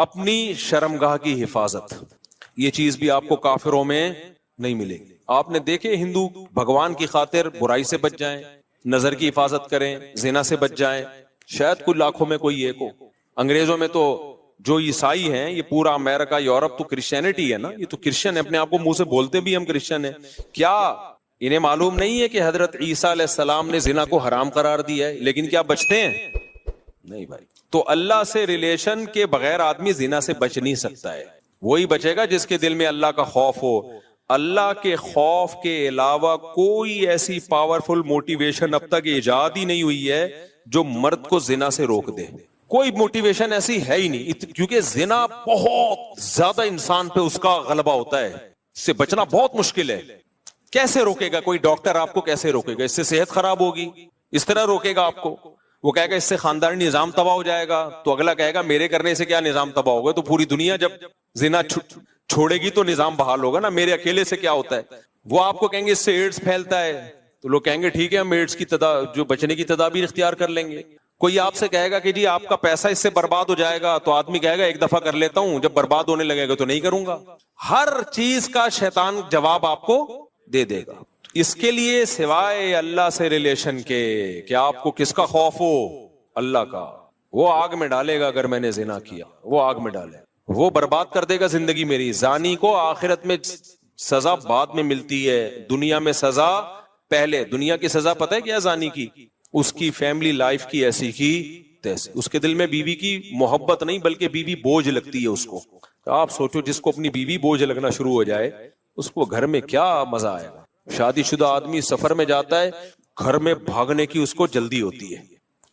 اپنی شرمگاہ کی حفاظت، یہ چیز بھی آپ کو کافروں میں نہیں ملے گی. آپ نے دیکھے ہندو بھگوان کی خاطر برائی سے بچ جائیں، نظر کی حفاظت کریں، زنا سے بچ جائیں، شاید کچھ لاکھوں میں کوئی ایک ہو. انگریزوں میں تو جو عیسائی ہیں، یہ پورا امریکہ یورپ تو کرسچینٹی ہے نا، یہ تو کرسچن ہے، اپنے آپ کو منہ سے بولتے بھی ہم کرسچن ہیں. کیا انہیں معلوم نہیں ہے کہ حضرت عیسیٰ علیہ السلام نے زنا کو حرام قرار دیا ہے؟ لیکن کیا بچتے ہیں؟ نہیں بھائی. تو اللہ سے ریلیشن کے بغیر آدمی زنا سے بچ نہیں سکتا ہے. وہی بچے گا جس کے دل میں اللہ کا خوف ہو. اللہ کے خوف کے علاوہ کوئی ایسی پاورفل موٹیویشن اب تک ایجاد ہی نہیں ہوئی ہے جو مرد کو زنا سے روک دے. کوئی موٹیویشن ایسی ہے ہی نہیں، کیونکہ زنا بہت زیادہ انسان پہ اس کا غلبہ ہوتا ہے، اس سے بچنا بہت مشکل ہے. کیسے روکے گا کوئی ڈاکٹر آپ کو؟ کیسے روکے گا؟ اس سے صحت خراب ہوگی، اس طرح روکے گا آپ کو. وہ کہے گا اس سے خاندانی نظام تباہ ہو جائے گا، تو اگلا کہے گا میرے کرنے سے کیا نظام تباہ ہوگا؟ تو پوری دنیا جب زنا چھوڑے گی تو نظام بحال ہوگا نا، میرے اکیلے سے کیا ہوتا ہے؟ وہ آپ کو کہیں گے اس سے ایڈز پھیلتا ہے، تو لوگ کہیں گے ٹھیک ہے ہم ایڈز کی جو بچنے کی تدابیر اختیار کر لیں گے. کوئی آپ سے کہے گا کہ جی آپ کا پیسہ اس سے برباد ہو جائے گا، تو آدمی کہے گا ایک دفعہ کر لیتا ہوں، جب برباد ہونے لگے گا تو نہیں کروں گا. ہر چیز کا شیطان جواب آپ کو دے دے گا. اس کے لیے سوائے اللہ سے ریلیشن کے کہ آپ کو کس کا خوف ہو؟ اللہ کا. وہ آگ میں ڈالے گا اگر میں نے زنا کیا، وہ آگ میں ڈالے، وہ برباد کر دے گا زندگی میری. زانی کو آخرت میں سزا بعد میں ملتی ہے، دنیا میں سزا پہلے. دنیا کی سزا پتہ ہے کیا زانی کی؟ اس کی فیملی لائف کی ایسی کی تیسی. اس کے دل میں بیوی کی محبت نہیں بلکہ بیوی بوجھ لگتی ہے اس کو. آپ سوچو جس کو اپنی بیوی بوجھ لگنا شروع ہو جائے اس کو گھر میں کیا مزہ آئے گا. شادی شدہ آدمی سفر میں جاتا ہے، گھر میں بھاگنے کی اس کو جلدی ہوتی ہے،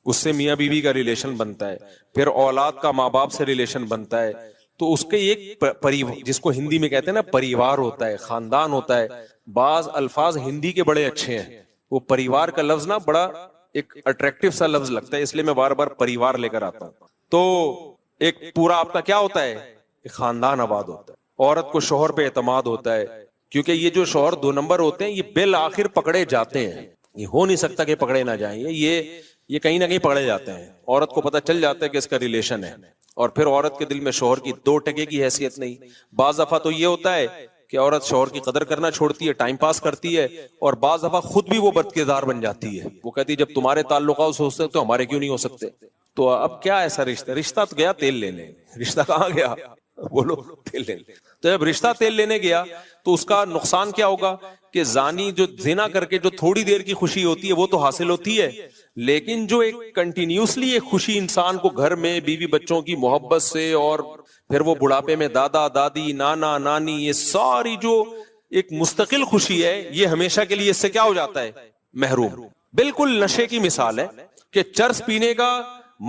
اس سے میاں بیوی کا ریلیشن بنتا ہے، پھر اولاد کا ماں باپ سے ریلیشن بنتا ہے. تو اس کے ایک جس کو ہندی میں کہتے ہیں نا پریوار ہوتا ہے، خاندان ہوتا ہے. بعض الفاظ ہندی کے بڑے اچھے ہیں، وہ پریوار کا لفظ نا بڑا ایک اٹریکٹیو سا لفظ لگتا ہے، اس لیے میں بار بار پریوار لے کر آتا ہوں. تو ایک پورا آپ کا کیا ہوتا ہے؟ ایک خاندان آباد ہوتا ہے. عورت کو شوہر پہ اعتماد ہوتا ہے، کیونکہ یہ جو شوہر 2 نمبر ہوتے ہیں یہ بالآخر پکڑے جاتے ہیں. یہ ہو نہیں سکتا کہ پکڑے نہ جائیں، یہ کہیں نہ کہیں پکڑے جاتے ہیں. عورت کو پتہ چل جاتا ہے کہ اس کا ریلیشن ہے، اور پھر عورت کے دل میں شوہر کی 2 ٹکے کی حیثیت نہیں. بعض دفعہ تو یہ ہوتا ہے کہ عورت شوہر کی قدر کرنا چھوڑتی ہے، ٹائم پاس کرتی ہے، اور بعض دفعہ خود بھی وہ بد کردار بن جاتی ہے. وہ کہتی ہے جب تمہارے تعلقات ہو سکتے تو ہمارے کیوں نہیں ہو سکتے؟ تو اب کیا ایسا رشتہ تو گیا تیل لینے. رشتہ کہاں گیا؟ بولو تیل لینے. تو جب رشتہ تیل لینے گیا تو اس کا نقصان کیا ہوگا کہ زانی جو زنا کر کے جو تھوڑی دیر کی خوشی ہوتی ہے وہ تو حاصل ہوتی ہے، لیکن جو ایک کنٹینیوسلی ایک خوشی انسان کو گھر میں بیوی بچوں کی محبت سے، اور پھر وہ بڑھاپے میں دادا دادی نانا نانی، یہ ساری جو ایک مستقل خوشی ہے، یہ ہمیشہ کے لیے اس سے کیا ہو جاتا ہے؟ محروم. بالکل نشے کی مثال ہے کہ چرس پینے کا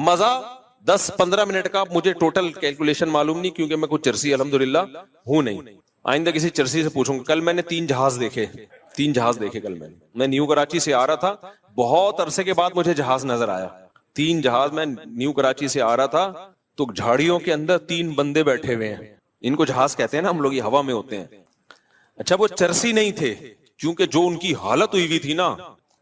مزہ 10-15 منٹ کا، مجھے ٹوٹل کیلکولیشن معلوم نہیں کیونکہ میں کوئی چرسی الحمدللہ ہوں نہیں. آئندہ کسی چرسی سے پوچھوں گا. کل میں نے 3 جہاز دیکھے کل میں نیو کراچی سے آ رہا تھا، بہت عرصے کے بعد مجھے جہاز نظر آیا. 3 جہاز، میں نیو کراچی سے آ رہا تھا تو جھاڑیوں کے اندر 3 بندے بیٹھے ہوئے ہیں. ان کو جہاز کہتے ہیں نا ہم لوگ، یہ ہوا میں ہوتے ہیں. اچھا وہ چرسی نہیں تھے، کیونکہ جو ان کی حالت ہوئی تھی نا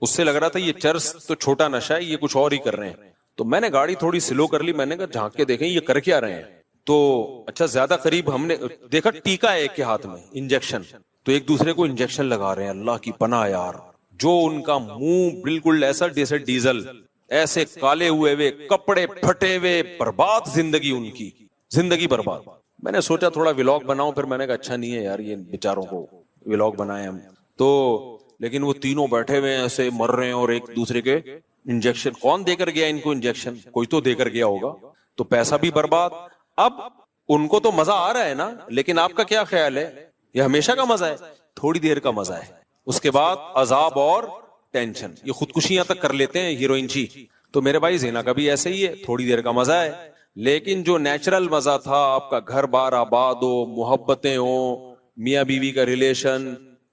اس سے لگ رہا تھا یہ چرس تو چھوٹا نشہ ہے، یہ کچھ اور ہی کر رہے ہیں. تو میں نے گاڑی تھوڑی سلو کر لی، میں نے کہا جھانک کے دیکھیں یہ کر کیا رہے ہیں. تو اچھا زیادہ قریب ہم نے دیکھا ٹیکا ہے ایک کے ہاتھ میں، انجیکشن، تو ایک دوسرے کو انجیکشن لگا رہے ہیں. اللہ کی پناہ یار، جو ان کا منہ بالکل ایسا جیسے ڈیزل، ایسے کالے ہوئے کپڑے پھٹے ہوئے، برباد زندگی، ان کی زندگی برباد. میں نے سوچا تھوڑا ولاگ بناؤں، پھر میں نے کہا اچھا نہیں ہے یار یہ بیچاروں کو ولاگ بنائے ہم تو. لیکن وہ تینوں بیٹھے ہوئے ایسے مر رہے ہیں، اور ایک دوسرے کے انجیکشن. کون دے کر گیا ان کو انجیکشن؟ کوئی تو دے کر گیا ہوگا. تو پیسہ بھی برباد. اب ان کو تو مزہ آ رہا ہے نا، لیکن آپ کا کیا خیال ہے؟ یہ ہمیشہ کا مزہ ہے؟ تھوڑی دیر کا مزہ ہے، اس کے بعد عذاب اور ٹینشن. یہ خودکشیاں تک کر لیتے ہیں ہیروئن جی. تو میرے بھائی زنا کا بھی ایسے ہی ہے، تھوڑی دیر کا مزہ ہے، لیکن جو نیچرل مزہ تھا، آپ کا گھر بار آباد ہو، محبتیں ہوں، میاں بیوی کا ریلیشن،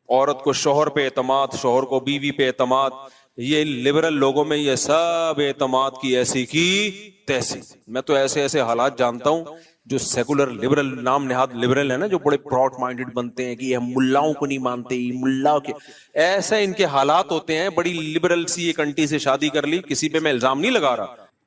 عورت کو شوہر پہ اعتماد، شوہر کو بیوی پہ اعتماد، یہ لبرل لوگوں میں یہ سب اعتماد کی ایسی کی تیسی. میں تو ایسے ایسے حالات جانتا ہوں جو سیکولر لبرل، نام نہاد لبرل ہے نا، جو بڑے براڈ مائنڈڈ بنتے ہیں کہ ہم ملاؤں کو نہیں مانتے، ملا کے ایسے ان کے حالات ہوتے ہیں. بڑی لبرل سی ایک انٹی سے شادی کر لی، کسی پہ میں الزام نہیں لگا رہا،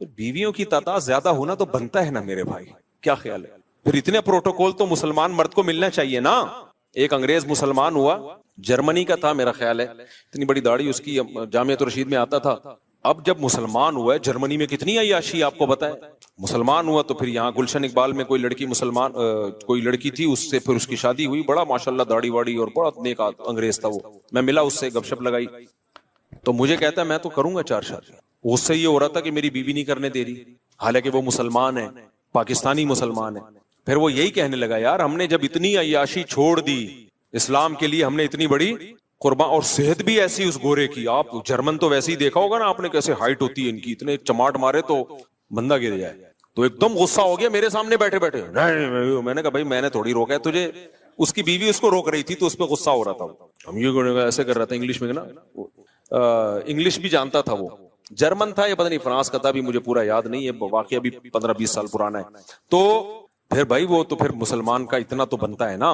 بیویوں کی تعداد زیادہ ہونا تو بنتا ہے نا میرے بھائی, کیا خیال ہے؟ پھر اتنے پروٹوکول تو مسلمان مرد کو ملنا چاہیے نا. ایک انگریز مسلمان ہوا, جرمنی کا تھا میرا خیال ہے, اتنی بڑی داڑھی اس کی, جامعۃ الرشید میں آتا تھا. اب جب مسلمان ہوا ہے, جرمنی میں کتنی عیاشی آپ کو بتائے, مسلمان ہوا تو پھر یہاں گلشن اقبال میں کوئی لڑکی مسلمان کوئی لڑکی تھی, اس سے پھر اس کی شادی ہوئی, بڑا ماشاءاللہ داڑھی واڑی اور بڑا نیک انگریز تھا وہ. میں ملا اس سے, گپ شپ لگائی, تو مجھے کہتا ہے میں تو کروں گا 4 شادیاں. اس سے یہ ہو رہا تھا کہ میری بیوی نہیں کرنے دے رہی, حالانکہ وہ مسلمان ہے, پاکستانی مسلمان ہے. پھر وہ یہی کہنے لگا, یار ہم نے جب اتنی عیاشی چھوڑ دی اسلام کے لیے, ہم نے اتنی بڑی قربان, اور صحت بھی ایسی اس گورے کی, آپ جرمن تو ویسے ہی دیکھا ہوگا نا آپ نے, کیسے ہائٹ ہوتی ہے ان کی, اتنے چماٹ مارے تو بندہ گر جائے. تو ایک دم غصہ ہو گیا میرے سامنے بیٹھے بیٹھے. میں نے کہا بھائی میں نے تھوڑی روکا ہے تجھے, اس کی بیوی اس کو روک رہی تھی تو اس پہ غصہ ہو رہا تھا. ہم یہ ایسے کر رہا تھا انگلش میں نا, انگلش بھی جانتا تھا وہ, جرمن تھا یا پتہ نہیں فرانس کا تھا, بھی مجھے پورا یاد نہیں ہے, واقعہ بھی 15-20 سال پرانا ہے. تو پھر بھائی وہ تو پھر مسلمان کا اتنا تو بنتا ہے نا.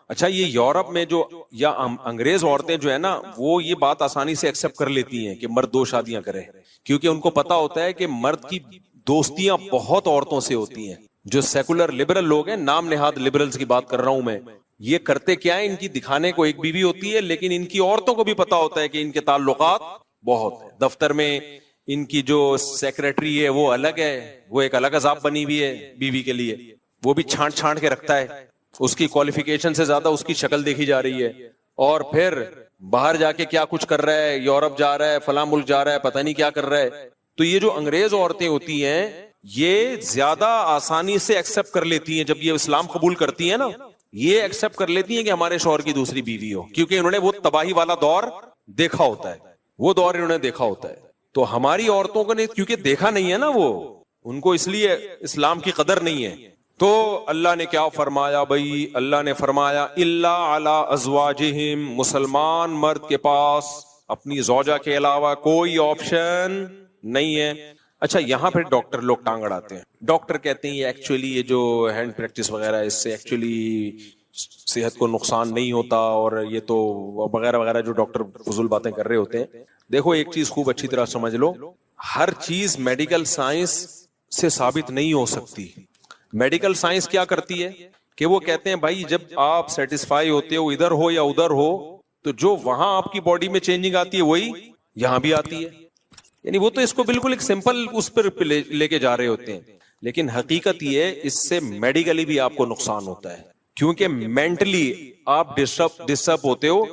اچھا یہ یورپ میں جو یا انگریز عورتیں جو ہے نا, وہ یہ بات آسانی سے ایکسپٹ کر لیتی ہیں کہ مرد 2 شادیاں کرے, کیونکہ ان کو پتا ہوتا ہے کہ مرد کی دوستیاں بہت عورتوں سے ہوتی ہیں. جو سیکولر لبرل لوگ ہیں, نام نہاد لبرلز کی بات کر رہا ہوں میں, یہ کرتے کیا ہے, ان کی دکھانے کو ایک بیوی ہوتی ہے, لیکن ان کی عورتوں کو بھی پتا ہوتا ہے کہ ان کے تعلقات بہت ہیں. دفتر میں ان کی جو سیکریٹری ہے وہ الگ ہے, وہ ایک الگ عذاب بنی ہوئی ہے بیوی کے لیے, وہ بھی چھانٹ چھانٹ کے رکھتا ہے, اس کی کوالیفیکیشن سے زیادہ اس کی شکل دیکھی جا رہی ہے. اور پھر باہر جا کے کیا کچھ کر رہا ہے, یورپ جا رہا ہے, فلاں ملک جا رہا ہے, پتہ نہیں کیا کر رہا ہے. تو یہ جو انگریز عورتیں ہوتی ہیں, یہ زیادہ آسانی سے ایکسپٹ کر لیتی ہیں, جب یہ اسلام قبول کرتی ہیں نا, یہ ایکسپٹ کر لیتی ہیں کہ ہمارے شوہر کی دوسری بیوی ہو, کیونکہ انہوں نے وہ تباہی والا دور دیکھا ہوتا ہے, وہ دور انہوں نے دیکھا ہوتا ہے. تو ہماری عورتوں کو نے کیونکہ دیکھا نہیں ہے نا, وہ ان کو اس لیے اسلام کی قدر نہیں ہے. تو اللہ نے کیا فرمایا بھائی, اللہ نے فرمایا الا علی ازواجہم, مسلمان مرد کے پاس اپنی زوجہ کے علاوہ کوئی آپشن نہیں ہے. اچھا یہاں پھر ڈاکٹر لوگ ٹانگ اڑاتے ہیں, ڈاکٹر کہتے ہیں یہ ایکچولی یہ جو ہینڈ پریکٹس وغیرہ ہے, اس سے ایکچولی صحت کو نقصان نہیں ہوتا, اور یہ تو وغیرہ وغیرہ جو ڈاکٹر فضول باتیں کر رہے ہوتے ہیں. دیکھو ایک چیز خوب اچھی طرح سمجھ لو, ہر چیز میڈیکل سائنس سے ثابت نہیں ہو سکتی. میڈیکل سائنس کیا کرتی ہے کہ وہ کہتے ہیں بھائی جب آپ سیٹسفائی ہوتے ہو ادھر ہو یا ادھر ہو, تو جو وہاں آپ کی باڈی میں چینجنگ آتی ہے وہی یہاں بھی آتی ہے. یعنی وہ تو اس کو بالکل ایک سمپل اس پر لے کے جا رہے ہوتے ہیں, لیکن حقیقت یہ ہے اس سے میڈیکلی بھی آپ کو نقصان ہوتا ہے, کیونکہ مینٹلی آپ ڈسٹرب ہوتے ہو.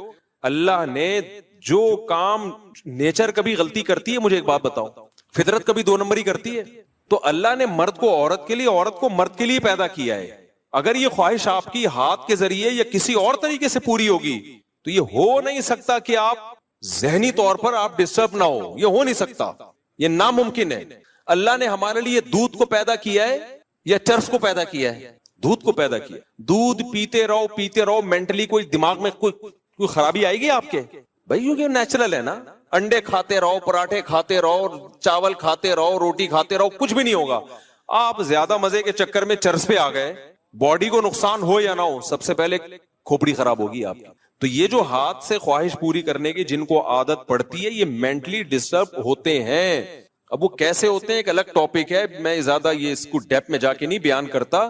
اللہ نے جو کام, نیچر کبھی غلطی کرتی ہے, مجھے ایک بات بتاؤ, فطرت کبھی 2 نمبری کرتی ہے؟ تو اللہ نے مرد کو عورت کے لیے, عورت کو مرد کے لیے پیدا کیا ہے. اگر یہ خواہش آپ کی ہاتھ کے ذریعے یا کسی اور طریقے سے پوری ہوگی تو یہ ہو نہیں سکتا کہ آپ ذہنی طور پر آپ ڈسٹرب نہ ہو, یہ ہو نہیں سکتا, یہ ناممکن ہے. اللہ نے ہمارے لیے دودھ کو پیدا کیا ہے یا چرس کو پیدا کیا ہے؟ دودھ کو پیدا کیا. دودھ پیتے رہو, مینٹلی کوئی دماغ میں کوئی خرابی آئے گی آپ کے؟ بھائی یہ نیچرل ہے نا, انڈے کھاتے رہو, پراٹھے کھاتے رہو, چاول کھاتے رہو, روٹی کھاتے رہو, کچھ بھی نہیں ہوگا. آپ زیادہ مزے کے چکر میں چرس پہ آ گئے, باڈی کو نقصان ہو یا نہ ہو, سب سے پہلے کھوپڑی خراب ہوگی آپ کی. تو یہ جو ہاتھ سے خواہش پوری کرنے کی جن کو عادت پڑتی ہے, یہ مینٹلی ڈسٹرب ہوتے ہیں. اب وہ کیسے ہوتے ہیں ایک الگ ٹاپک ہے, میں زیادہ یہ اس کو ڈیپ میں جا کے نہیں بیان کرتا.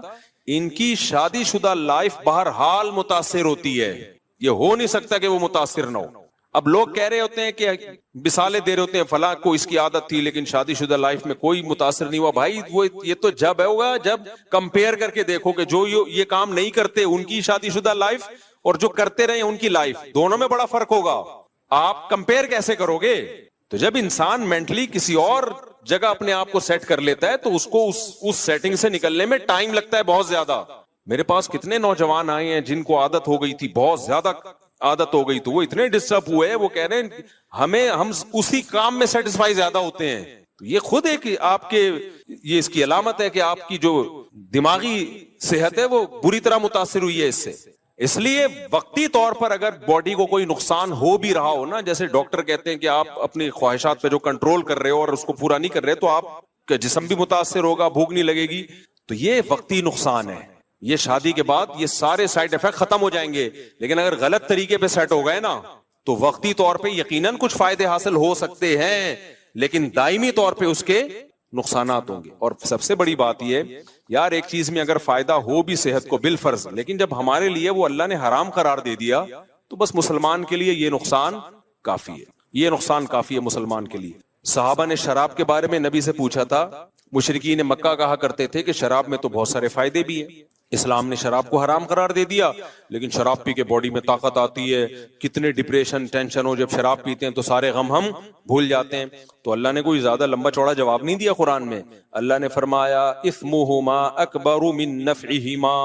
ان کی شادی شدہ لائف بہرحال متاثر ہوتی ہے, یہ ہو نہیں سکتا کہ وہ متاثر نہ ہو. اب لوگ کہہ رہے ہوتے ہیں کہ مثالیں دے رہے ہوتے ہیں, فلاں کو اس کی عادت تھی لیکن شادی شدہ لائف میں کوئی متاثر نہیں ہوا. بھائی وہ یہ تو جب ہوگا جب کمپیئر کر کے دیکھو کہ جو یہ کام نہیں کرتے ان کی شادی شدہ لائف اور جو کرتے رہے ان کی لائف, دونوں میں بڑا فرق ہوگا. آپ کمپیئر کیسے کرو گے؟ تو جب انسان مینٹلی کسی اور جگہ اپنے آپ کو سیٹ کر لیتا ہے تو اس کو اس سیٹنگ سے نکلنے میں ٹائم لگتا ہے بہت زیادہ. میرے پاس کتنے نوجوان آئے ہیں جن کو عادت ہو گئی تھی, بہت زیادہ عادت ہو گئی, تو وہ اتنے ڈسٹرب ہوئے ہیں, وہ کہہ رہے ہیں ہم اسی کام میں سیٹسفائی زیادہ ہوتے ہیں. یہ خود ایک آپ کے یہ اس کی علامت ہے کہ آپ کی جو دماغی صحت ہے وہ بری طرح متاثر ہوئی ہے اس سے. اس لیے وقتی طور پر اگر باڈی کو کوئی نقصان ہو بھی رہا ہو نا, جیسے ڈاکٹر کہتے ہیں کہ آپ اپنی خواہشات پہ جو کنٹرول کر رہے ہو اور اس کو پورا نہیں کر رہے تو آپ کا جسم بھی متاثر ہوگا, بھوک نہیں لگے گی, تو یہ وقتی نقصان ہے. یہ شادی کے بعد یہ سارے سائیڈ افیکٹ ختم ہو جائیں گے, لیکن اگر غلط طریقے پہ سیٹ ہو گئے نا تو وقتی طور پہ یقیناً کچھ فائدے حاصل ہو سکتے ہیں, لیکن دائمی طور پہ اس کے نقصانات ہوں گے. اور سب سے بڑی بات یہ یار ایک چیز میں اگر فائدہ ہو بھی صحت کو بالفرض, لیکن جب ہمارے لیے وہ اللہ نے حرام قرار دے دیا تو بس مسلمان کے لیے یہ نقصان کافی ہے, یہ نقصان کافی ہے مسلمان کے لیے. صحابہ نے شراب کے بارے میں نبی سے پوچھا تھا. مشرکین مکہ کہا کرتے تھے کہ شراب میں تو بہت سارے فائدے بھی ہیں, اسلام نے شراب کو حرام قرار دے دیا, لیکن شراب پی کے باڈی میں طاقت آتی ہے, کتنے ڈپریشن ٹینشن ہو جب شراب پیتے ہیں تو سارے غم ہم بھول جاتے ہیں. تو اللہ نے کوئی زیادہ لمبا چوڑا جواب نہیں دیا قرآن میں. اللہ نے فرمایا اثمہما اکبر من نفعہما,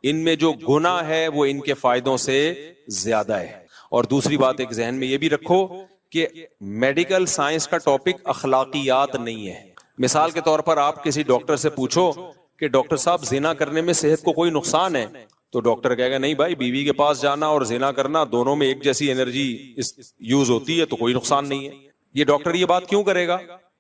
ان میں جو گناہ ہے وہ ان کے فائدوں سے زیادہ ہے. اور دوسری بات ایک ذہن میں یہ بھی رکھو کہ میڈیکل سائنس کا ٹاپک اخلاقیات نہیں ہے. مثال کے طور پر آپ کسی ڈاکٹر سے پوچھو کہ ڈاکٹر صاحب زنا کرنے میں صحت کو کوئی نقصان ہے, تو ڈاکٹر کہے گا نہیں بھائی, بیوی کے پاس جانا اور زنا کرنا دونوں میں ایک جیسی انرجی یوز ہوتی ہے تو کوئی نقصان نہیں ہے. یہ ڈاکٹر یہ بات کیوں کرے گا؟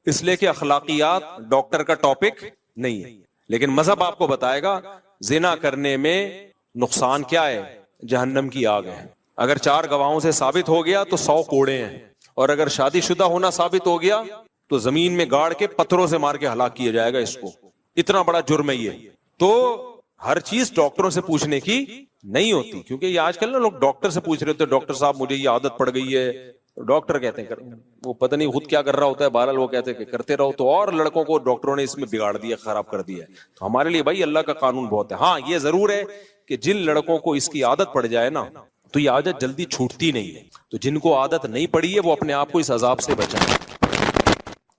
اس لیے کہ اخلاقیات ڈاکٹر کا ٹاپک نہیں ہے. لیکن مذہب آپ کو بتائے گا زنا کرنے میں نقصان کیا ہے, جہنم کی آگ ہے. اگر 4 گواہوں سے ثابت ہو گیا تو 100 کوڑے ہیں, اور اگر شادی شدہ ہونا ثابت ہو گیا تو زمین میں گاڑ کے پتھروں سے مار کے ہلاک کیا جائے گا اس کو. اتنا بڑا جرم ہے یہ. تو ہر چیز ڈاکٹروں سے پوچھنے کی نہیں ہوتی, کیونکہ یہ آج کل نا لوگ ڈاکٹر سے پوچھ رہے ہوتے ہیں ڈاکٹر صاحب مجھے یہ عادت پڑ گئی ہے. ڈاکٹر کہتے ہیں وہ پتہ نہیں خود کیا کر رہا ہوتا ہے, بہرحال وہ کہتے ہیں کہ کرتے رہو. تو اور لڑکوں کو ڈاکٹروں نے اس میں بگاڑ دیا, خراب کر دیا. تو ہمارے لیے بھائی اللہ کا قانون بہت ہے. ہاں یہ ضرور ہے کہ جن لڑکوں کو اس کی عادت پڑ جائے نا تو یہ عادت جلدی چھوٹتی نہیں ہے. تو جن کو عادت نہیں پڑی ہے وہ اپنے آپ کو اس عذاب سے بچائیں.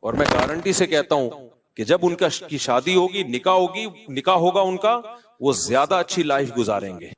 اور میں گارنٹی سے کہتا ہوں کہ جب ان کی شادی ہوگی, نکاح ہوگا ان کا, وہ زیادہ اچھی لائف گزاریں گے,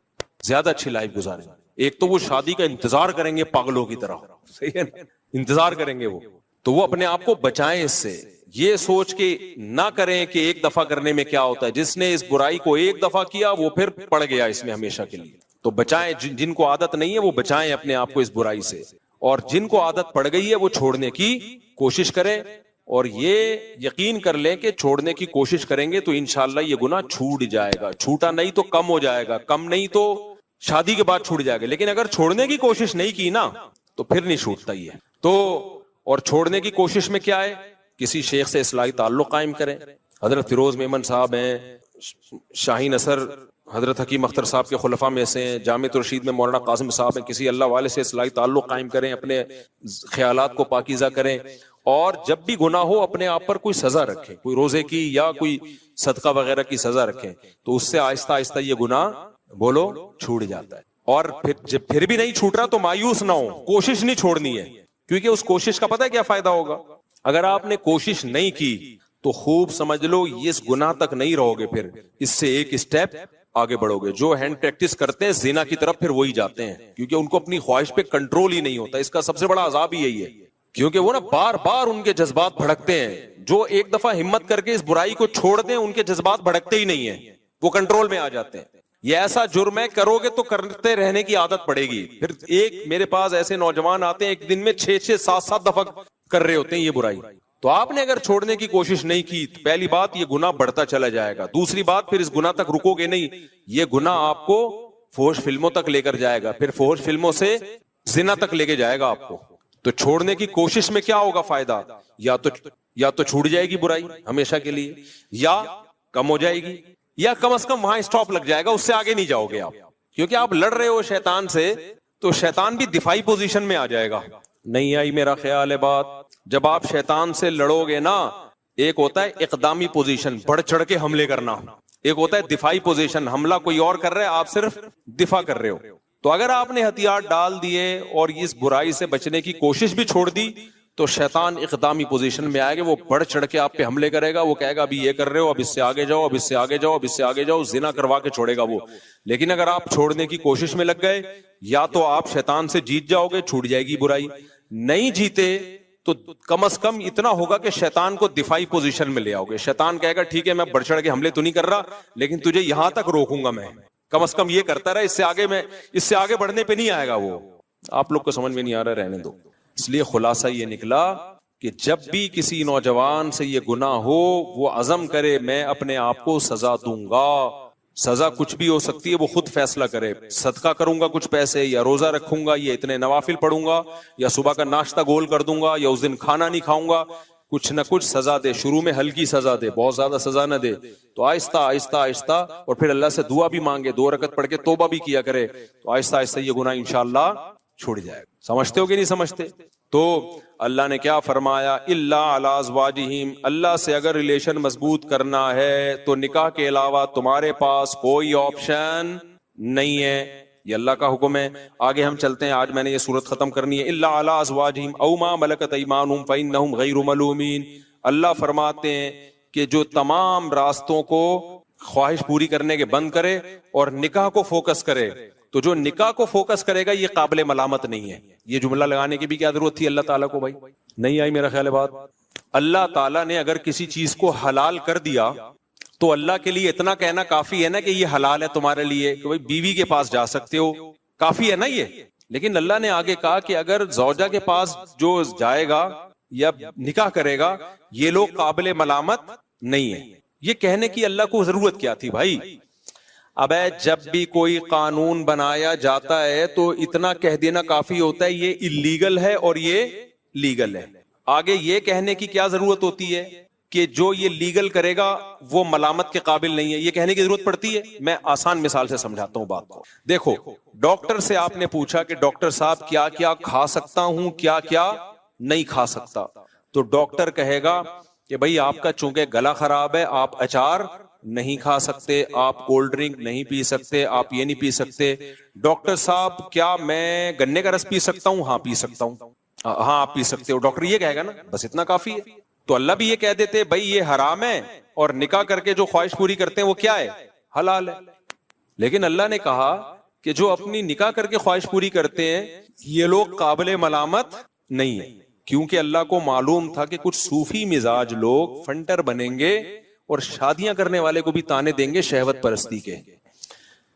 زیادہ اچھی لائف گزاریں گے. ایک تو وہ شادی کا انتظار کریں گے پاگلوں کی طرح, صحیح ہے نا, انتظار کریں گے وہ. تو وہ اپنے آپ کو بچائیں اس سے, یہ سوچ کے نہ کریں کہ ایک دفعہ کرنے میں کیا ہوتا ہے. جس نے اس برائی کو ایک دفعہ کیا وہ پھر پڑ گیا اس میں ہمیشہ کے لیے. تو بچائیں, جن کو عادت نہیں ہے وہ بچائیں اپنے آپ کو اس برائی سے, اور جن کو عادت پڑ گئی ہے وہ چھوڑنے کی کوشش کریں. اور یہ یقین کر لیں کہ چھوڑنے کی کوشش کریں گے تو انشاءاللہ یہ گناہ چھوٹ جائے گا. چھوٹا نہیں تو کم ہو جائے گا, کم نہیں تو شادی کے بعد چھوٹ جائے گا. لیکن اگر چھوڑنے کی کوشش نہیں کی نا تو پھر نہیں چھوٹتا ہی ہے. تو اور چھوڑنے کی کوشش میں کیا ہے, کسی شیخ سے اصلاحی تعلق قائم کریں. حضرت فیروز میمن صاحب ہیں, شاہین اثر حضرت حکیم اختر صاحب کے خلفاء میں سے ہیں, جامع رشید میں مولانا قاسم صاحب ہیں. کسی اللہ والے سے اصلاحی تعلق قائم کریں, اپنے خیالات کو پاکیزہ کریں. اور جب بھی گناہ ہو اپنے آپ پر کوئی سزا رکھیں, کوئی روزے کی یا کوئی صدقہ وغیرہ کی سزا رکھیں, تو اس سے آہستہ آہستہ یہ گناہ بولو چھوٹ جاتا ہے. اور پھر بھی نہیں چھوٹ رہا تو مایوس نہ ہو, کوشش نہیں چھوڑنی ہے, کیونکہ اس کوشش کا پتہ ہے کیا فائدہ ہوگا. اگر آپ نے کوشش نہیں کی تو خوب سمجھ لو اس گناہ تک نہیں رہو گے, پھر اس سے ایک اسٹیپ آگے بڑھو گے. جو ہینڈ پریکٹس کرتے ہیں زنا کی طرف پھر وہی جاتے ہیں, کیونکہ ان کو اپنی خواہش پہ کنٹرول ہی نہیں ہوتا. اس کا سب سے بڑا عذاب ہی یہی ہے, کیونکہ وہ نا بار بار ان کے جذبات بھڑکتے ہیں. جو ایک دفعہ ہمت کر کے اس برائی کو چھوڑ دیں ان کے جذبات بھڑکتے ہی نہیں ہیں, وہ کنٹرول میں آ جاتے ہیں. یہ ایسا جرم ہے کرو گے تو کرتے رہنے کی عادت پڑے گی. پھر ایک میرے پاس ایسے نوجوان آتے ہیں ایک دن میں 6-6 7-7 دفعہ کر رہے ہوتے ہیں یہ برائی. تو آپ نے اگر چھوڑنے کی کوشش نہیں کی, پہلی بات یہ گناہ بڑھتا چلا جائے گا. دوسری بات پھر اس گناہ تک رکو گے نہیں, یہ گناہ آپ کو فحش فلموں تک لے کر جائے گا, پھر فحش فلموں سے زنا تک لے کے جائے گا آپ کو. تو چھوڑنے کی کوشش میں کیا ہوگا فائدہ, یا تو چھوٹ جائے گی برائی ہمیشہ کے لیے, یا کم ہو جائے گی, یا کم از کم وہاں اسٹاپ لگ جائے گا, اس سے آگے نہیں جاؤ گے آپ. کیونکہ آپ لڑ رہے ہو شیطان سے تو شیطان بھی دفاعی پوزیشن میں آ جائے گا. نہیں آئی میرا خیال ہے بات. جب آپ شیطان سے لڑو گے نا, ایک ہوتا ہے اقدامی پوزیشن, بڑھ چڑھ کے حملے کرنا, ایک ہوتا ہے دفاعی پوزیشن, حملہ کوئی اور کر رہا ہے آپ صرف دفاع کر رہے ہو. تو اگر آپ نے ہتھیار ڈال دیے اور اس برائی سے بچنے کی کوشش بھی چھوڑ دی تو شیطان اقدامی پوزیشن میں آئے گا, وہ بڑھ چڑھ کے آپ پہ حملے کرے گا. وہ کہے گا ابھی یہ کر رہے ہو, اب اس سے آگے جاؤ, اب اس سے آگے جاؤ, اب اس سے آگے جاؤ, زنا کروا کے چھوڑے گا وہ. لیکن اگر آپ چھوڑنے کی کوشش میں لگ گئے, یا تو آپ شیطان سے جیت جاؤ گے, چھوٹ جائے گی برائی. نہیں جیتے تو کم از کم اتنا ہوگا کہ شیطان کو دفاعی پوزیشن میں لے آؤ گے. شیطان کہے گا ٹھیک ہے میں بڑھ چڑھ کے حملے تو نہیں کر رہا, لیکن تجھے یہاں تک روکوں گا میں, کم از کم یہ کرتا رہا, اس سے آگے بڑھنے پہ نہیں آئے گا وہ. آپ لوگ کو سمجھ میں نہیں آ رہا, رہنے دو. اس لیے خلاصہ یہ نکلا کہ جب بھی کسی نوجوان سے یہ گناہ ہو وہ عزم کرے میں اپنے آپ کو سزا دوں گا. سزا کچھ بھی ہو سکتی ہے, وہ خود فیصلہ کرے. صدقہ کروں گا کچھ پیسے, یا روزہ رکھوں گا, یا اتنے نوافل پڑھوں گا, یا صبح کا ناشتہ گول کر دوں گا, یا اس دن کھانا نہیں کھاؤں گا. کچھ نہ کچھ سزا دے، شروع میں ہلکی سزا دے، بہت زیادہ سزا نہ دے، تو آہستہ آہستہ آہستہ، اور پھر اللہ سے دعا بھی مانگے، 2 رکعت پڑھ کے توبہ بھی کیا کرے، تو آہستہ آہستہ یہ گناہ انشاءاللہ چھوڑ جائے گا۔ سمجھتے ہو کہ نہیں سمجھتے؟ تو اللہ نے کیا فرمایا؟ الا علی ازواجہم، اللہ سے اگر ریلیشن مضبوط کرنا ہے تو نکاح کے علاوہ تمہارے پاس کوئی آپشن نہیں ہے، یہ اللہ کا حکم ہے۔ آگے ہم چلتے ہیں، آج میں نے یہ سورت ختم کرنی ہے۔ الا علی ازواجہم او ما ملکت ایمانہم فانہم غیر ملومین، اللہ فرماتے ہیں کہ جو تمام راستوں کو خواہش پوری کرنے کے بند کرے اور نکاح کو فوکس کرے، تو جو نکاح کو فوکس کرے گا یہ قابل ملامت نہیں ہے۔ یہ جملہ لگانے کی بھی کیا ضرورت تھی اللہ تعالیٰ کو؟ بھائی نہیں آئی میرا خیال ہے بات۔ اللہ تعالیٰ نے اگر کسی چیز کو حلال کر دیا تو اللہ کے لیے اتنا کہنا کافی ہے نا کہ یہ حلال ہے تمہارے لیے، کہ بھائی بیوی کے پاس جا سکتے ہو، کافی ہے نا یہ۔ لیکن اللہ نے آگے کہا کہ اگر زوجہ کے پاس جو جائے گا یا نکاح کرے گا یہ لوگ قابل ملامت نہیں ہے۔ یہ کہنے کی اللہ کو ضرورت کیا تھی بھائی؟ اب جب بھی کوئی قانون بنایا جاتا ہے تو اتنا کہہ دینا کافی ہوتا ہے یہ اللیگل ہے اور یہ لیگل ہے۔ آگے یہ کہنے کی کیا ضرورت ہوتی ہے کہ جو یہ لیگل کرے گا وہ ملامت کے قابل نہیں ہے؟ یہ کہنے کی ضرورت پڑتی ہے؟ میں آسان مثال سے سمجھاتا ہوں بات کو۔ دیکھو، ڈاکٹر سے آپ نے پوچھا کہ ڈاکٹر صاحب کیا کیا کھا سکتا ہوں، کیا کیا نہیں کھا سکتا، تو ڈاکٹر کہے گا کہ بھائی آپ کا چونکہ گلا خراب ہے آپ اچار نہیں کھا سکتے، آپ کولڈ ڈرنک نہیں پی سکتے، آپ یہ نہیں پی سکتے۔ ڈاکٹر صاحب کیا میں گنے کا رس پی سکتا ہوں؟ ہاں پی سکتا ہوں۔ ہاں آپ پی سکتے ہو، ڈاکٹر یہ کہے گا نا، بس اتنا کافی ہے۔ تو اللہ بھی یہ کہہ دیتے بھائی یہ حرام ہے اور نکاح کر کے جو خواہش پوری کرتے ہیں وہ کیا ہے؟ حلال ہے۔ لیکن اللہ نے کہا کہ جو اپنی نکاح کر کے خواہش پوری کرتے ہیں یہ لوگ قابل ملامت نہیں ہے، کیونکہ اللہ کو معلوم تھا کہ کچھ صوفی مزاج لوگ فنٹر بنیں گے اور شادیاں کرنے والے کو بھی تانے دیں گے شہوت پرستی کے،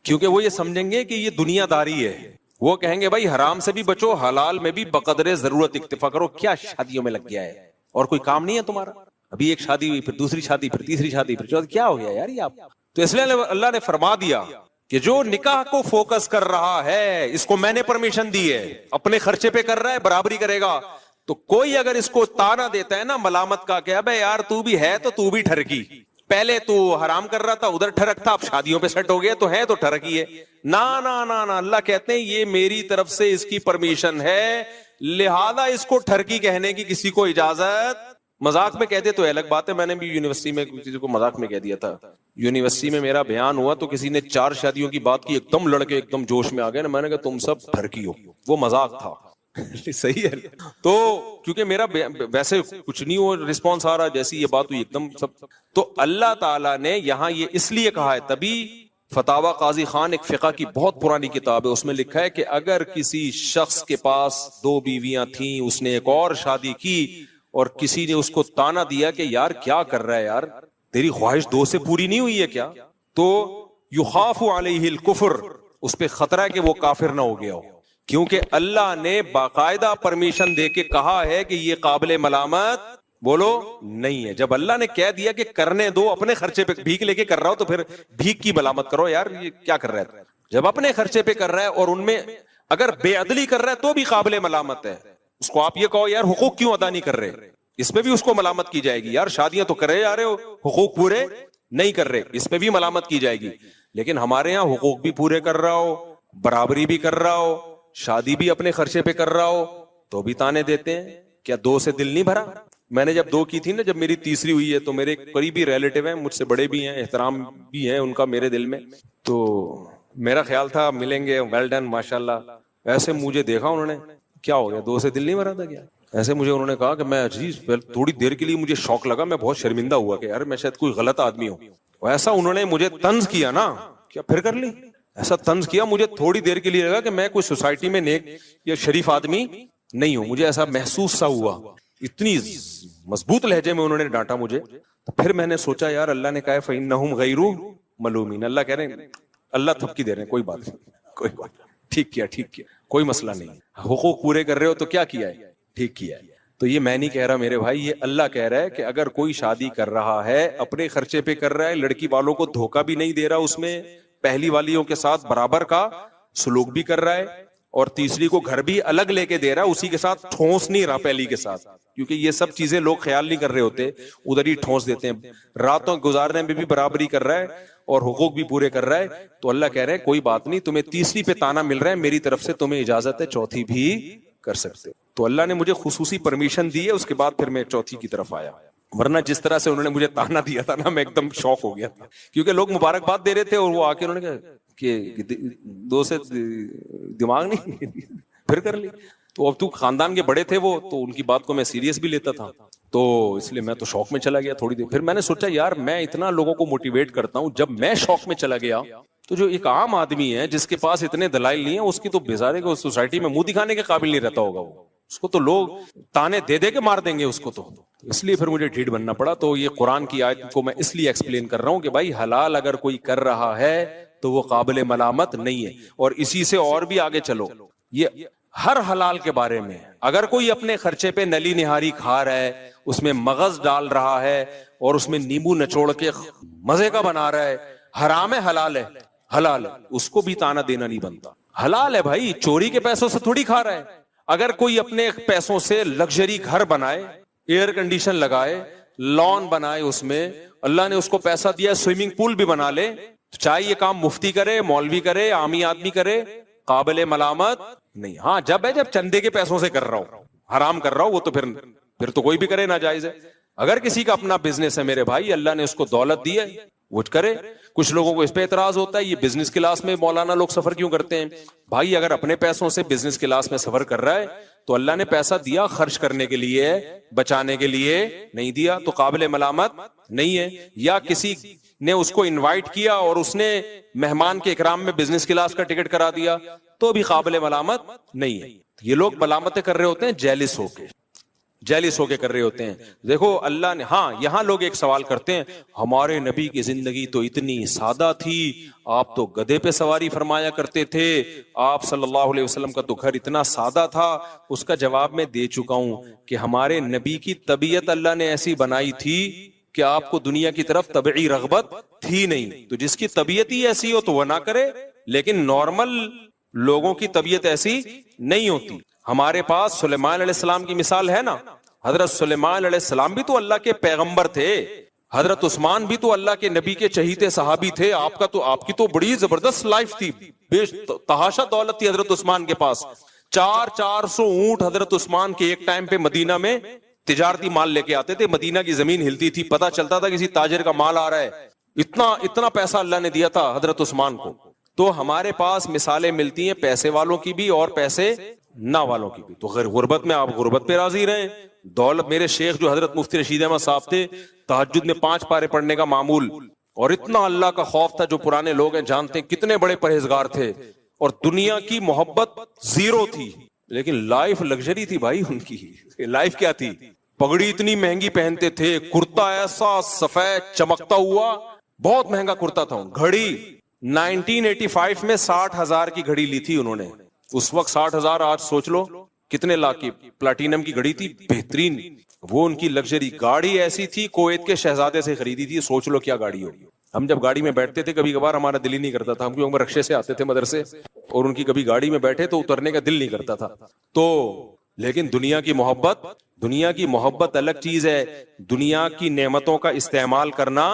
کیونکہ وہ یہ سمجھیں گے کہ یہ دنیا داری ہے۔ وہ کہیں گے بھائی حرام سے بھی بچو، حلال میں بھی بقدر ضرورت اکتفا کرو، کیا شادیوں میں لگ گیا ہے اور کوئی کام نہیں ہے تمہارا؟ ابھی ایک شادی ہوئی، پھر دوسری شادی، پھر تیسری شادی، پھر چوتھی، کیا ہو گیا یار یہ آپ؟ تو اس لیے اللہ نے فرما دیا کہ جو نکاح کو فوکس کر رہا ہے اس کو میں نے پرمیشن دی ہے، اپنے خرچے پہ کر رہا ہے، برابری کرے گا۔ تو کوئی اگر اس کو تانا دیتا ہے نا ملامت کا کہ ابے یار تو بھی ہے تو بھی ٹھرکی، پہلے تو حرام کر رہا تھا ادھر ٹھرک تھا، اب شادیوں پہ سیٹ ہو گیا تو ہے تو ٹھرک ہی ہے، نا نا نا نا، اللہ کہتے ہیں یہ میری طرف سے اس کی پرمیشن ہے، لہذا اس کو ٹھرکی کہنے کی کسی کو اجازت۔ مذاق میں کہتے تو الگ بات ہے، میں نے بھی یونیورسٹی میں کسی کو مذاق میں کہہ دیا تھا، یونیورسٹی میں میرا بیان ہوا تو کسی نے 4 شادیوں کی بات کی، ایک دم لڑکے ایک دم جوش میں آ گئے نا، میں نے کہا تم سب ٹھرکی ہو، وہ مذاق تھا۔ صحیح ہے، تو کیونکہ میرا ویسے کچھ نہیں ہو رسپانس آ رہا، جیسی یہ بات ہوئی ایک دم سب۔ تو اللہ تعالیٰ نے یہاں یہ اس لیے کہا ہے، تبھی فتاوی قاضی خان ایک فقہ کی بہت پرانی کتاب ہے، اس میں لکھا ہے کہ اگر کسی شخص کے پاس 2 بیویاں تھیں، اس نے ایک اور شادی کی اور کسی نے اس کو تانا دیا کہ یار کیا کر رہا ہے یار، تیری خواہش 2 سے پوری نہیں ہوئی ہے کیا، تو یخاف علیہ الکفر، اس پہ خطرہ ہے کہ وہ کافر نہ ہو گیا ہو، کیونکہ اللہ نے باقاعدہ پرمیشن دے کے کہا ہے کہ یہ قابل ملامت بولو نہیں ہے۔ جب اللہ نے کہہ دیا کہ کرنے دو، اپنے خرچے پہ بھیک لے کے کر رہا ہو تو پھر بھیک کی ملامت کرو یار، یہ کیا کر رہا ہے؟ جب اپنے خرچے پہ کر رہا ہے اور ان میں اگر بے عدلی کر رہا ہے تو بھی قابل ملامت ہے، اس کو آپ یہ کہو یار حقوق کیوں ادا نہیں کر رہے، اس پہ بھی اس کو ملامت کی جائے گی، یار شادیاں تو کرے جا رہے ہو حقوق پورے نہیں کر رہے، اس پہ بھی ملامت کی جائے گی۔ لیکن ہمارے یہاں حقوق بھی پورے کر رہا ہو، برابری بھی کر رہا ہو، شادی بھی اپنے خرچے پہ کر رہا ہو تو بھی تانے دیتے ہیں۔ کیا 2 سے دل نہیں بھرا؟ میں نے جب 2 کی تھی نا، جب میری تیسری ہوئی ہے تو میرے قریبی ریلیٹیو ہیں، مجھ سے بڑے بھی ہیں، احترام بھی ہے ان کا میرے دل میں، تو میرا خیال تھا ملیں گے، ویل ڈن ماشاءاللہ۔ ایسے مجھے دیکھا انہوں نے، کیا ہو گیا 2 سے دل نہیں بھرا تھا کیا؟ ایسے مجھے انہوں نے کہا کہ میں عزیز تھوڑی دیر کے لیے مجھے شوق لگا، میں بہت شرمندہ ہوا کہ یار میں شاید کوئی غلط آدمی ہوں۔ ایسا انہوں نے مجھے طنز کیا نا، کیا پھر کر لی، ایسا طنز کیا، مجھے تھوڑی دیر کے لیے لگا کہ میں کوئی سوسائٹی میں نیک یا شریف آدمی نہیں ہوں، مجھے ایسا محسوس سا ہوا، اتنی مضبوط لہجے میں انہوں نے ڈانٹا مجھے۔ تو پھر میں نے سوچا یار اللہ نے کہا ہے فَإِنَّهُمْ غَيْرُ مَلُومِينَ، اللہ کہہ رہے ہیں، اللہ تھپکی دے رہے ہیں، کوئی بات نہیں، کوئی بات ٹھیک کیا، ٹھیک کیا، کوئی مسئلہ نہیں، حقوق پورے کر رہے ہو تو کیا کیا ہے، ٹھیک کیا ہے۔ تو یہ میں نہیں کہہ رہا میرے بھائی، یہ اللہ کہہ رہا ہے کہ اگر کوئی شادی کر رہا ہے اپنے خرچے پہ کر رہا ہے، لڑکی والوں کو دھوکہ بھی نہیں دے رہا، اس میں پہلی والیوں کے ساتھ برابر کا سلوک بھی کر رہا ہے، اور تیسری کو گھر بھی الگ لے کے دے رہا ہے، اسی کے ساتھ ٹھونس نہیں رہا پہلی کے ساتھ، کیونکہ یہ سب چیزیں لوگ خیال نہیں کر رہے ہوتے, ادھر ہی ٹھونس دیتے ہیں. راتوں گزارنے میں بھی برابری کر رہا ہے اور حقوق بھی پورے کر رہا ہے, تو اللہ کہہ رہے ہیں کوئی بات نہیں, تمہیں تیسری پہ تانا مل رہا ہے, میری طرف سے تمہیں اجازت ہے چوتھی بھی کر سکتے. تو اللہ نے مجھے خصوصی پرمیشن دی ہے, اس کے بعد پھر میں چوتھی کی طرف آیا. ورنہ جس طرح سے انہوں نے مجھے تانا دیا تھا نا, میں ایک دم شوق ہو گیا تھا, کیونکہ لوگ مبارکباد دے رہے تھے اور وہ آ کے انہوں نے کہا کہ دو سے دماغ نہیں پھر کر لی. تو اب تو خاندان کے بڑے تھے وہ, تو ان کی بات کو میں سیریس بھی لیتا تھا, تو اس لیے میں تو شوق میں چلا گیا تھوڑی دیر. پھر میں نے سوچا یار میں اتنا لوگوں کو موٹیویٹ کرتا ہوں, جب میں شوق میں چلا گیا تو جو ایک عام آدمی ہے جس کے پاس اتنے دلائل نہیں ہیں, اس کی تو بیزارے کو سوسائٹی میں منہ دکھانے کے قابل نہیں رہتا ہوگا, وہ اس کو تو لوگ تانے دے دے کے مار دیں گے اس کو. تو اس لیے پھر مجھے ڈھیٹ بننا پڑا. تو یہ قرآن کی آیت کو میں اس لیے ایکسپلین کر رہا ہوں کہ بھائی حلال اگر کوئی کر رہا ہے تو وہ قابل ملامت نہیں ہے. اور اسی سے اور بھی آگے چلو, یہ ہر حلال کے بارے میں اگر کوئی اپنے خرچے پہ نلی نہاری کھا رہا ہے, اس میں مغز ڈال رہا ہے اور اس میں نیمبو نچوڑ کے مزے کا بنا رہا ہے, حرام ہے حلال ہے, حلال ہے, اس کو بھی تانا دینا نہیں بنتا. حلال ہے بھائی, چوری کے پیسوں سے تھوڑی کھا رہا ہے. اگر کوئی اپنے پیسوں سے لگژری گھر بنائے, ایئر کنڈیشن لگائے, لان بنائے, اس میں اللہ نے اس کو پیسہ دیا, سوئمنگ پول بھی بنا لے, چاہے یہ کام مفتی کرے, مولوی کرے, عامی آدمی کرے, قابل ملامت نہیں. ہاں جب چندے کے پیسوں سے کر رہا ہوں, حرام کر رہا ہوں, وہ تو پھر تو کوئی بھی کرے ناجائز ہے. اگر کسی کا اپنا بزنس ہے میرے بھائی, اللہ نے اس کو دولت دی ہے, وہ کرے. کچھ لوگوں کو اس پہ اعتراض ہوتا ہے یہ بزنس کلاس میں مولانا لوگ سفر کیوں کرتے ہیں. بھائی اگر اپنے پیسوں سے بزنس کلاس میں سفر کر رہا ہے تو اللہ نے پیسہ دیا خرچ کرنے کے لیے, بچانے کے لیے نہیں دیا, تو قابل ملامت نہیں ہے. یا کسی نے اس کو انوائٹ کیا اور اس نے مہمان کے اکرام میں بزنس کلاس کا ٹکٹ کرا دیا, تو بھی قابل ملامت نہیں ہے. یہ لوگ ملامتیں کر رہے ہوتے ہیں جیلس ہو کے کر رہے ہوتے ہیں. دیکھو اللہ نے, ہاں یہاں لوگ ایک سوال کرتے ہیں, ہمارے نبی کی زندگی تو اتنی سادہ تھی, آپ تو گدھے پہ سواری فرمایا کرتے تھے, آپ صلی اللہ علیہ وسلم کا تو گھر اتنا سادہ تھا. اس کا جواب میں دے چکا ہوں کہ ہمارے نبی کی طبیعت اللہ نے ایسی بنائی تھی کہ آپ کو دنیا کی طرف طبعی رغبت تھی نہیں. تو جس کی طبیعت ہی ایسی ہو تو وہ نہ کرے, لیکن نارمل لوگوں کی طبیعت ایسی نہیں ہوتی. ہمارے پاس سلیمان علیہ السلام کی مثال ہے نا, حضرت سلیمان علیہ السلام بھی تو اللہ کے پیغمبر تھے, حضرت عثمان بھی تو اللہ کے نبی کے چہیتے صحابی تھے. آپ کی تو بڑی زبردست لائف تھی, بے تحاشا دولت تھی حضرت عثمان کے پاس. 400 اونٹ حضرت عثمان کے ایک ٹائم پہ مدینہ میں تجارتی مال لے کے آتے تھے. مدینہ کی زمین ہلتی تھی, پتہ چلتا تھا کسی تاجر کا مال آ رہا ہے. اتنا پیسہ اللہ نے دیا تھا حضرت عثمان کو. تو ہمارے پاس مثالیں ملتی ہیں پیسے والوں کی بھی اور پیسے نہ والوں کی بھی. تو غربت میں آپ غربت پہ راضی رہیں. دولت, میرے شیخ جو حضرت مفتی رشید احمد صاحب تھے, تہجد میں 5 پارے پڑھنے کا معمول, اور اتنا اللہ کا خوف تھا. جو پرانے لوگ ہیں جانتے ہیں کتنے بڑے پرہیزگار تھے, اور دنیا کی محبت زیرو تھی, لیکن لائف لگژری تھی بھائی ان کی. لائف کیا تھی, پگڑی اتنی مہنگی پہنتے تھے, کرتا ایسا سفید چمکتا ہوا, بہت مہنگا کرتا تھا. گھڑی 1985 میں 60,000 کی گھڑی لی تھی انہوں نے. اس وقت 60,000, آج سوچ لو کتنے لاکھ کی پلاٹینم کی گھڑی تھی, بہترین. وہ ان کی لگژری. گاڑی ایسی تھی کویت کے شہزادے سے خریدی تھی, سوچ لو کیا گاڑی ہوگی. ہم جب گاڑی میں بیٹھتے تھے کبھی کبھار ہمارا دل ہی نہیں کرتا تھا, ہم کیونکہ رکشے سے آتے تھے مدرسے, اور ان کی کبھی گاڑی میں بیٹھے تو اترنے کا دل نہیں کرتا تھا. تو لیکن دنیا کی محبت الگ چیز ہے, دنیا کی نعمتوں کا استعمال کرنا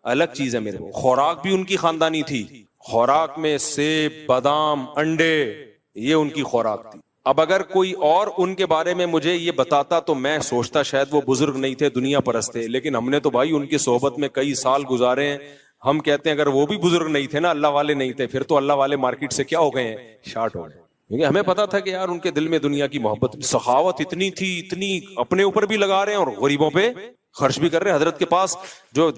الگ چیز ہے. میرے خوراک بھی ان کی خاندانی تھی, خوراک میں سیب, بادام, انڈے, یہ ان کی خوراک تھی. اب اگر کوئی اور ان کے بارے میں مجھے یہ بتاتا تو میں سوچتا شاید وہ بزرگ نہیں تھے, دنیا پرست تھے. لیکن ہم نے تو بھائی ان کی صحبت میں کئی سال گزارے ہیں. ہم کہتے ہیں اگر وہ بھی بزرگ نہیں تھے نا, اللہ والے نہیں تھے, پھر تو اللہ والے مارکیٹ سے کیا ہو گئے ہیں, شارٹ ہو گئے. کیونکہ ہمیں پتا تھا کہ یار ان کے دل میں دنیا کی محبت, سخاوت اتنی تھی, اتنی اپنے اوپر بھی لگا رہے ہیں اور غریبوں پہ خرچ بھی کر رہے ہیں. حضرت کے پاس جو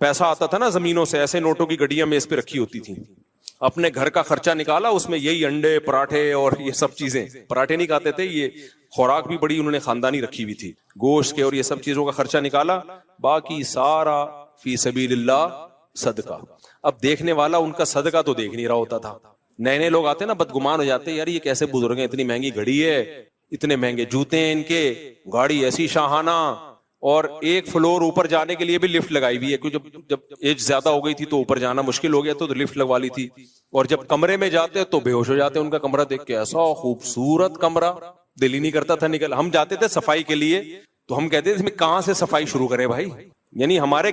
پیسہ آتا تھا نا زمینوں سے, ایسے نوٹوں کی گڈیاں میں اس پہ رکھی ہوتی تھی. اپنے گھر کا خرچہ نکالا, اس میں یہی انڈے, پراٹھے اور یہ سب چیزیں. پراٹھے نہیں کھاتے تھے, یہ خوراک بھی بڑی انہوں نے خاندانی رکھی ہوئی تھی, گوشت کے اور یہ سب چیزوں کا خرچہ نکالا, باقی سارا فی سبیل اللہ صدقہ. اب دیکھنے والا ان کا صدقہ تو دیکھ نہیں رہا ہوتا تھا. نئے لوگ آتے نا بدگمان ہو جاتے, یار یہ کیسے بزرگ ہیں, اتنی مہنگی گھڑی ہے, اتنے مہنگے جوتے ہیں ان کے, گاڑی ایسی شاہانہ, اور ایک فلور اوپر جانے کے لیے بھی لفٹ لگائی ہوئی ہے, کیونکہ جب ایج زیادہ ہو گئی تھی تو اوپر جانا مشکل ہو گیا تو لفٹ لگوا لی تھی. اور جب کمرے میں جاتے تو بے ہوش ہو جاتے ان کا کمرہ دیکھ کے, ایسا خوبصورت کمرہ, دل ہی نہیں کرتا تھا نکل. ہم جاتے تھے صفائی کے لیے تو ہم کہتے تھے کہاں سے صفائی شروع کرے بھائی. یعنی ہمارے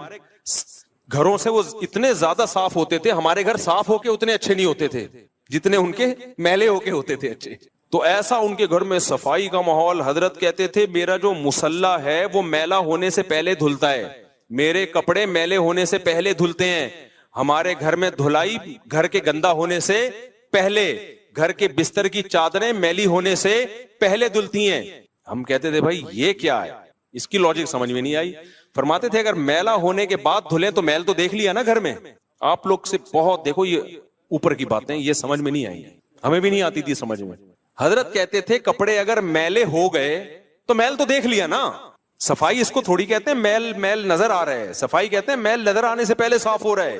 گھروں سے وہ اتنے زیادہ صاف ہوتے تھے, ہمارے گھر صاف ہو کے اتنے اچھے نہیں ہوتے تھے جتنے ان کے میلے ہو کے ہوتے تھے اچھے. تو ایسا ان کے گھر میں صفائی کا ماحول. حضرت کہتے تھے میرا جو مصلی ہے وہ میلا ہونے سے پہلے دھلتا ہے, میرے کپڑے میلے ہونے سے پہلے دھلتے ہیں. ہمارے گھر میں دھلائی گھر کے گندا ہونے سے پہلے, گھر کے بستر کی چادریں میلی ہونے سے پہلے دھلتی ہیں. ہم کہتے تھے بھائی یہ کیا ہے, اس کی لاجک سمجھ میں نہیں آئی. فرماتے تھے اگر میلا ہونے کے بعد دھلیں تو میل تو دیکھ لیا نا گھر میں. آپ لوگ سے بہت دیکھو یہ اوپر کی باتیں, یہ سمجھ میں نہیں آئی, ہمیں بھی نہیں آتی تھی سمجھ میں. حضرت کہتے تھے کپڑے اگر میلے ہو گئے تو میل تو دیکھ لیا نا. صفائی اس کو تھوڑی کہتے ہیں میل میل نظر آ رہا ہے, صفائی کہتے ہیں میل نظر آنے سے پہلے صاف ہو رہا ہے.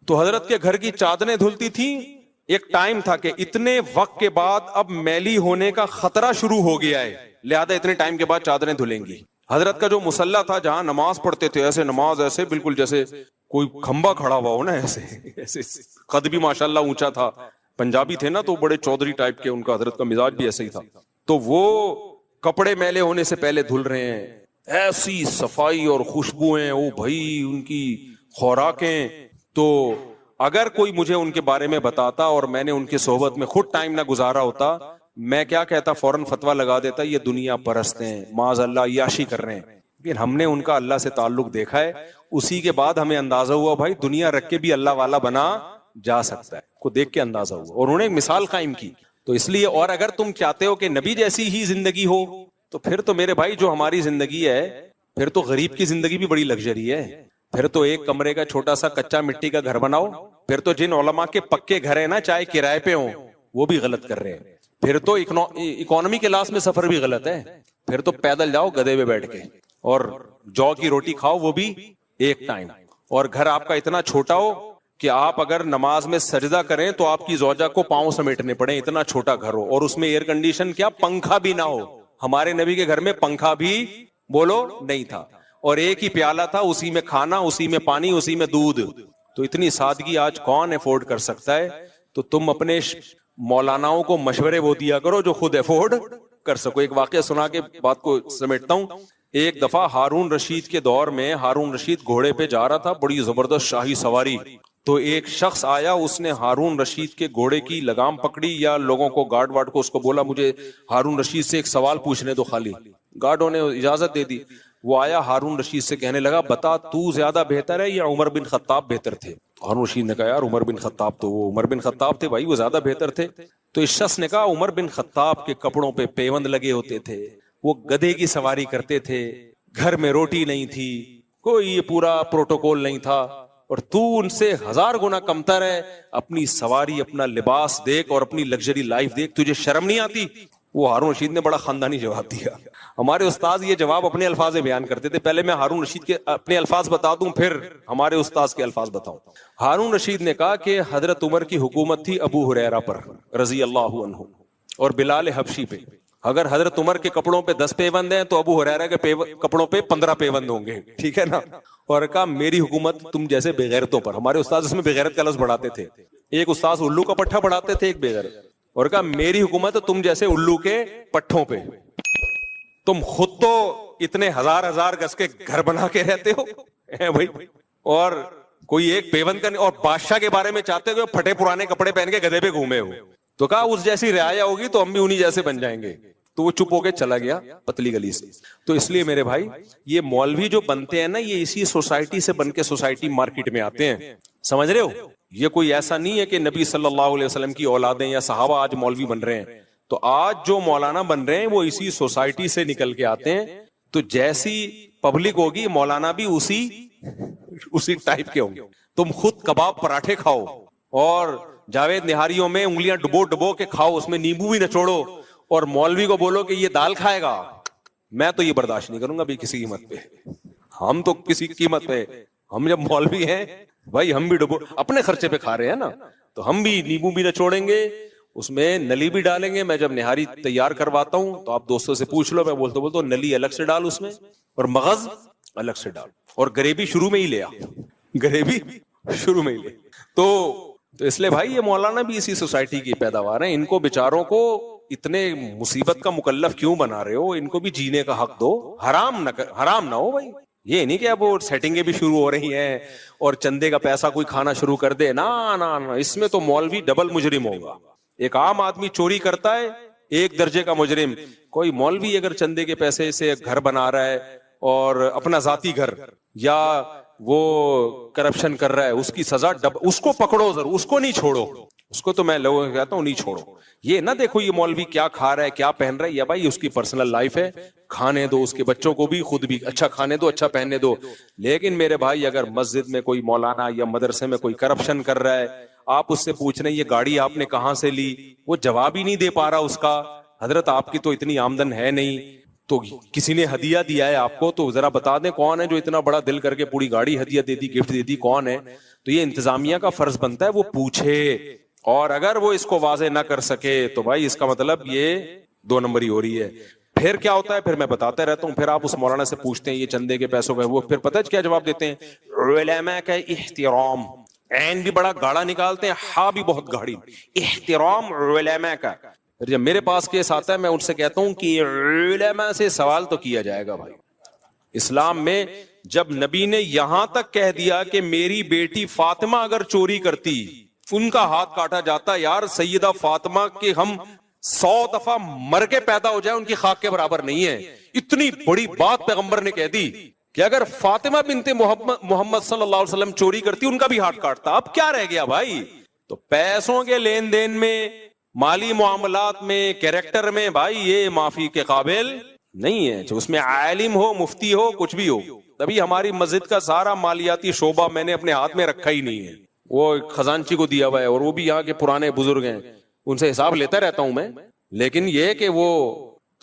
تو حضرت کے گھر کی چادریں دھلتی تھیں. ایک ٹائم تھا کہ اتنے وقت کے بعد اب میلی ہونے کا خطرہ شروع ہو گیا ہے, لہذا اتنے ٹائم کے بعد چادریں دھلیں گی. حضرت کا جو مصلی تھا جہاں نماز پڑھتے تھے, ایسے نماز ایسے بالکل جیسے کوئی کھمبا کھڑا ہوا ہو نا, ایسے قد بھی ماشاءاللہ اونچا تھا. پنجابی تھے نا تو بڑے چودھری ٹائپ کے, ان کا حضرت کا مزاج بھی ایسے ہی تھا. تو وہ کپڑے میلے ہونے سے پہلے دھل رہے ہیں, ایسی صفائی اور خوشبوئیں, او بھائی ان کی خوراکیں. تو اگر کوئی مجھے ان کے بارے میں بتاتا اور میں نے ان کی صحبت میں خود ٹائم نہ گزارا ہوتا, میں کیا کہتا, فوراً فتویٰ لگا دیتا یہ دنیا پرست ہیں, معاذ اللہ عیاشی کر رہے ہیں. لیکن ہم نے ان کا اللہ سے تعلق دیکھا ہے, اسی کے بعد ہمیں اندازہ ہوا بھائی دنیا رکھ کے بھی اللہ والا بنا جا سکتا ہے, کو دیکھ کے اندازہ ہوا, اور انہوں نے ایک مثال قائم کی. تو اس لیے, اور اگر تم چاہتے ہو کہ نبی جیسی ہی زندگی ہو تو پھر تو میرے بھائی جو ہماری زندگی ہے, پھر تو غریب کی زندگی بھی بڑی لگژری ہے. پھر تو ایک کمرے کا چھوٹا سا کچا مٹی کا گھر بناؤ. پھر تو جن علماء کے پکے گھر ہیں نا, چاہے کرائے پہ ہوں, وہ بھی غلط کر رہے ہیں. پھر تو اکانومی کلاس میں سفر بھی غلط ہے. پھر تو پیدل جاؤ گدھے پہ بیٹھ کے, اور جو کی روٹی کھاؤ وہ بھی ایک ٹائم. اور گھر آپ کا اتنا چھوٹا ہو کہ آپ اگر نماز میں سجدہ کریں تو آپ کی زوجہ کو پاؤں سمیٹنے پڑے, اتنا چھوٹا گھر ہو, اور اس میں ایئر کنڈیشن کیا پنکھا بھی نہ ہو. ہمارے نبی کے گھر میں پنکھا بھی بولو نہیں تھا, اور ایک ہی پیالہ تھا, اسی میں کھانا, اسی میں پانی, اسی میں دودھ. تو اتنی سادگی آج کون افورڈ کر سکتا ہے؟ تو تم اپنے مولاناؤں کو مشورے وہ دیا کرو جو خود افورڈ کر سکو. ایک واقعہ سنا کے بات کو سمیٹتا ہوں. ایک دفعہ ہارون رشید کے دور میں ہارون رشید گھوڑے پہ جا رہا تھا, بڑی زبردست شاہی سواری. تو ایک شخص آیا, اس نے ہارون رشید کے گھوڑے کی لگام پکڑی, یا لوگوں کو گارڈ وارڈ کو اس کو بولا مجھے ہارون رشید سے ایک سوال پوچھنے دو خالی. گارڈوں نے اجازت دے دی. وہ آیا ہارون رشید سے کہنے لگا بتا تو زیادہ بہتر ہے یا عمر بن خطاب بہتر تھے؟ ہارون رشید نے کہا یار عمر بن خطاب, تو وہ عمر بن خطاب تھے بھائی, وہ زیادہ بہتر تھے. تو اس شخص نے کہا عمر بن خطاب کے کپڑوں پہ پیوند لگے ہوتے تھے, وہ گدھے کی سواری کرتے تھے, گھر میں روٹی نہیں تھی, کوئی یہ پورا پروٹوکول نہیں تھا, اور تو ان سے 1000 گنا کمتر ہے. اپنی سواری, اپنا لباس دیکھ اور اپنی لگژری لائف دیکھ, تجھے شرم نہیں آتی؟ وہ ہارون رشید نے بڑا خاندانی جواب دیا. ہمارے استاد یہ جواب اپنے الفاظ میں بیان کرتے تھے. پہلے میں ہارون رشید کے اپنے الفاظ بتا دوں, پھر ہمارے استاد کے الفاظ بتاؤں. ہارون رشید نے کہا کہ حضرت عمر کی حکومت تھی ابو ہریرہ پر رضی اللہ عنہ, اور بلال حبشی پہ. اگر حضرت عمر کے کپڑوں پہ 10 پیوند ہیں تو ابو ہریرہ کے کپڑوں پہ 15 پیوند ہوں گے, ٹھیک ہے نا. اور کہا میری حکومت تم جیسے بےغیرتوں پر. ہمارے استاد اس میں بےغیرت کا لفظ بڑھاتے تھے. ایک استاد الو کا پٹھا بڑھاتے تھے, ایک بےغیرت. اور کہا میری حکومت تم جیسے الو کے پٹھوں پہ. تم خود تو اتنے 1000 گز کے گھر بنا کے رہتے ہو بھائی, اور کوئی ایک پیوند کا, اور بادشاہ کے بارے میں چاہتے ہو پھٹے پرانے کپڑے پہن کے گدھے پہ گھومے ہو. تو کہا اس جیسی رعایا ہوگی تو ہم بھی انہی جیسے بن جائیں گے. تو وہ چپ ہو کے چلا گیا پتلی گلی سے. تو اس لیے میرے بھائی یہ مولوی جو بنتے ہیں نا, یہ اسی سوسائٹی سے بن کے سوسائٹی مارکیٹ میں آتے ہیں, سمجھ رہے ہو. یہ کوئی ایسا نہیں ہے کہ نبی صلی اللہ علیہ وسلم کی اولادیں یا صحابہ آج مولوی بن رہے ہیں. تو آج جو مولانا بن رہے ہیں وہ اسی سوسائٹی سے نکل کے آتے ہیں. تو جیسی پبلک ہوگی مولانا بھی اسی ٹائپ کے ہوں گے. تم خود کباب پراٹھے کھاؤ اور جاوید نہاریوں میں انگلیاں ڈبو ڈبو کے کھاؤ, اس میں نیمبو بھی نچوڑو, اور مولوی کو بولو کہ یہ دال کھائے گا, میں تو یہ برداشت نہیں کروں گا بھی کسی قیمت پہ. ہم تو کسی قیمت پہ, ہم جب مولوی ہیں بھائی ہم بھی ڈبو اپنے خرچے پہ کھا رہے ہیں نا, تو ہم بھی نیمبو بھی نچوڑیں گے, اس میں نلی بھی ڈالیں گے. میں جب نہاری تیار کرواتا ہوں تو آپ دوستوں سے پوچھ لو, میں بولتا ہوں نلی الگ سے ڈال اس میں, اور مغز الگ سے ڈال, اور گریوی شروع میں ہی لے آ, گریوی شروع میں ہی لے. تو اس لیے بھائی یہ مولانا بھی اسی سوسائٹی کی پیداوار ہیں. ان کو بیچاروں کو اتنے مصیبت کا مکلف کیوں بنا رہے ہو؟ ان کو بھی جینے کا حق دو، حرام نہ ہو بھائی. یہ نہیں کہ اب وہ سیٹنگیں بھی شروع ہو رہی ہیں اور چندے کا پیسہ کوئی کھانا شروع کر دے. نا اس میں تو مولوی ڈبل مجرم ہوگا. ایک عام آدمی چوری کرتا ہے ایک درجے کا مجرم، کوئی مولوی اگر چندے کے پیسے سے گھر بنا رہا ہے اور اپنا ذاتی گھر، یا وہ کرپشن کر رہا ہے، اس کی سزا اس کو پکڑو ضرور، اس کو نہیں چھوڑو. اس کو تو میں لوگوں کو کہتا ہوں نہیں چھوڑو. یہ نہ دیکھو یہ مولوی کیا کھا رہا ہے کیا پہن رہا ہے، یا بھائی اس کی پرسنل لائف ہے، کھانے دو، اس کے بچوں کو بھی خود بھی اچھا کھانے دو، اچھا پہننے دو. لیکن میرے بھائی اگر مسجد میں کوئی مولانا یا مدرسے میں کوئی کرپشن کر رہا ہے، آپ اس سے پوچھ رہے ہیں یہ گاڑی آپ نے کہاں سے لی، وہ جواب ہی نہیں دے پا رہا اس کا. حضرت آپ کی تو اتنی آمدن ہے نہیں، تو کسی نے ہدیہ دیا ہے آپ کو، تو ذرا بتا دیں کون ہے جو اتنا بڑا دل کر کے پوری گاڑی ہدیہ دے دی، گفٹ دے دی، کون ہے؟ تو یہ انتظامیہ کا فرض بنتا ہے وہ پوچھے، اور اگر وہ اس کو واضح نہ کر سکے تو بھائی اس کا مطلب یہ 2 نمبری ہو رہی ہے. پھر کیا ہوتا ہے، پھر میں بتاتا رہتا ہوں، پھر آپ اس مولانا سے پوچھتے ہیں یہ چندے کے پیسوں کا، وہ پھر پتہ ہے کیا جواب دیتے ہیں؟ علماء کا احترام. عین بھی بڑا گاڑا نکالتے ہیں، ہاں بھی بہت گاڑی. احترام علماء کا. جب میرے پاس کیس آتا ہے میں ان سے کہتا ہوں کہ علماء سے سوال تو کیا جائے گا. بھائی اسلام میں جب نبی نے یہاں تک کہہ دیا کہ میری بیٹی فاطمہ اگر چوری کرتی ان کا ہاتھ کاٹا جاتا، یار سیدہ فاطمہ کے ہم 100 دفعہ مر کے پیدا ہو جائے ان کی خاک کے برابر نہیں ہے. اتنی بڑی بات پیغمبر نے کہہ دی کہ اگر فاطمہ بنت محمد صلی اللہ علیہ وسلم چوری کرتی ان کا بھی ہاتھ کاٹتا. اب کیا رہ گیا بھائی؟ تو پیسوں کے لین دین میں، مالی معاملات میں، کیریکٹر میں، بھائی یہ معافی کے قابل نہیں ہے. اس میں عالم ہو، مفتی ہو، کچھ بھی ہو. تبھی ہماری مسجد کا سارا مالیاتی شعبہ میں نے اپنے ہاتھ میں رکھا ہی نہیں ہے، وہ خزانچی کو دیا ہوا ہے، اور وہ بھی یہاں کے پرانے بزرگ ہیں، ان سے حساب لیتا رہتا ہوں میں. لیکن یہ کہ وہ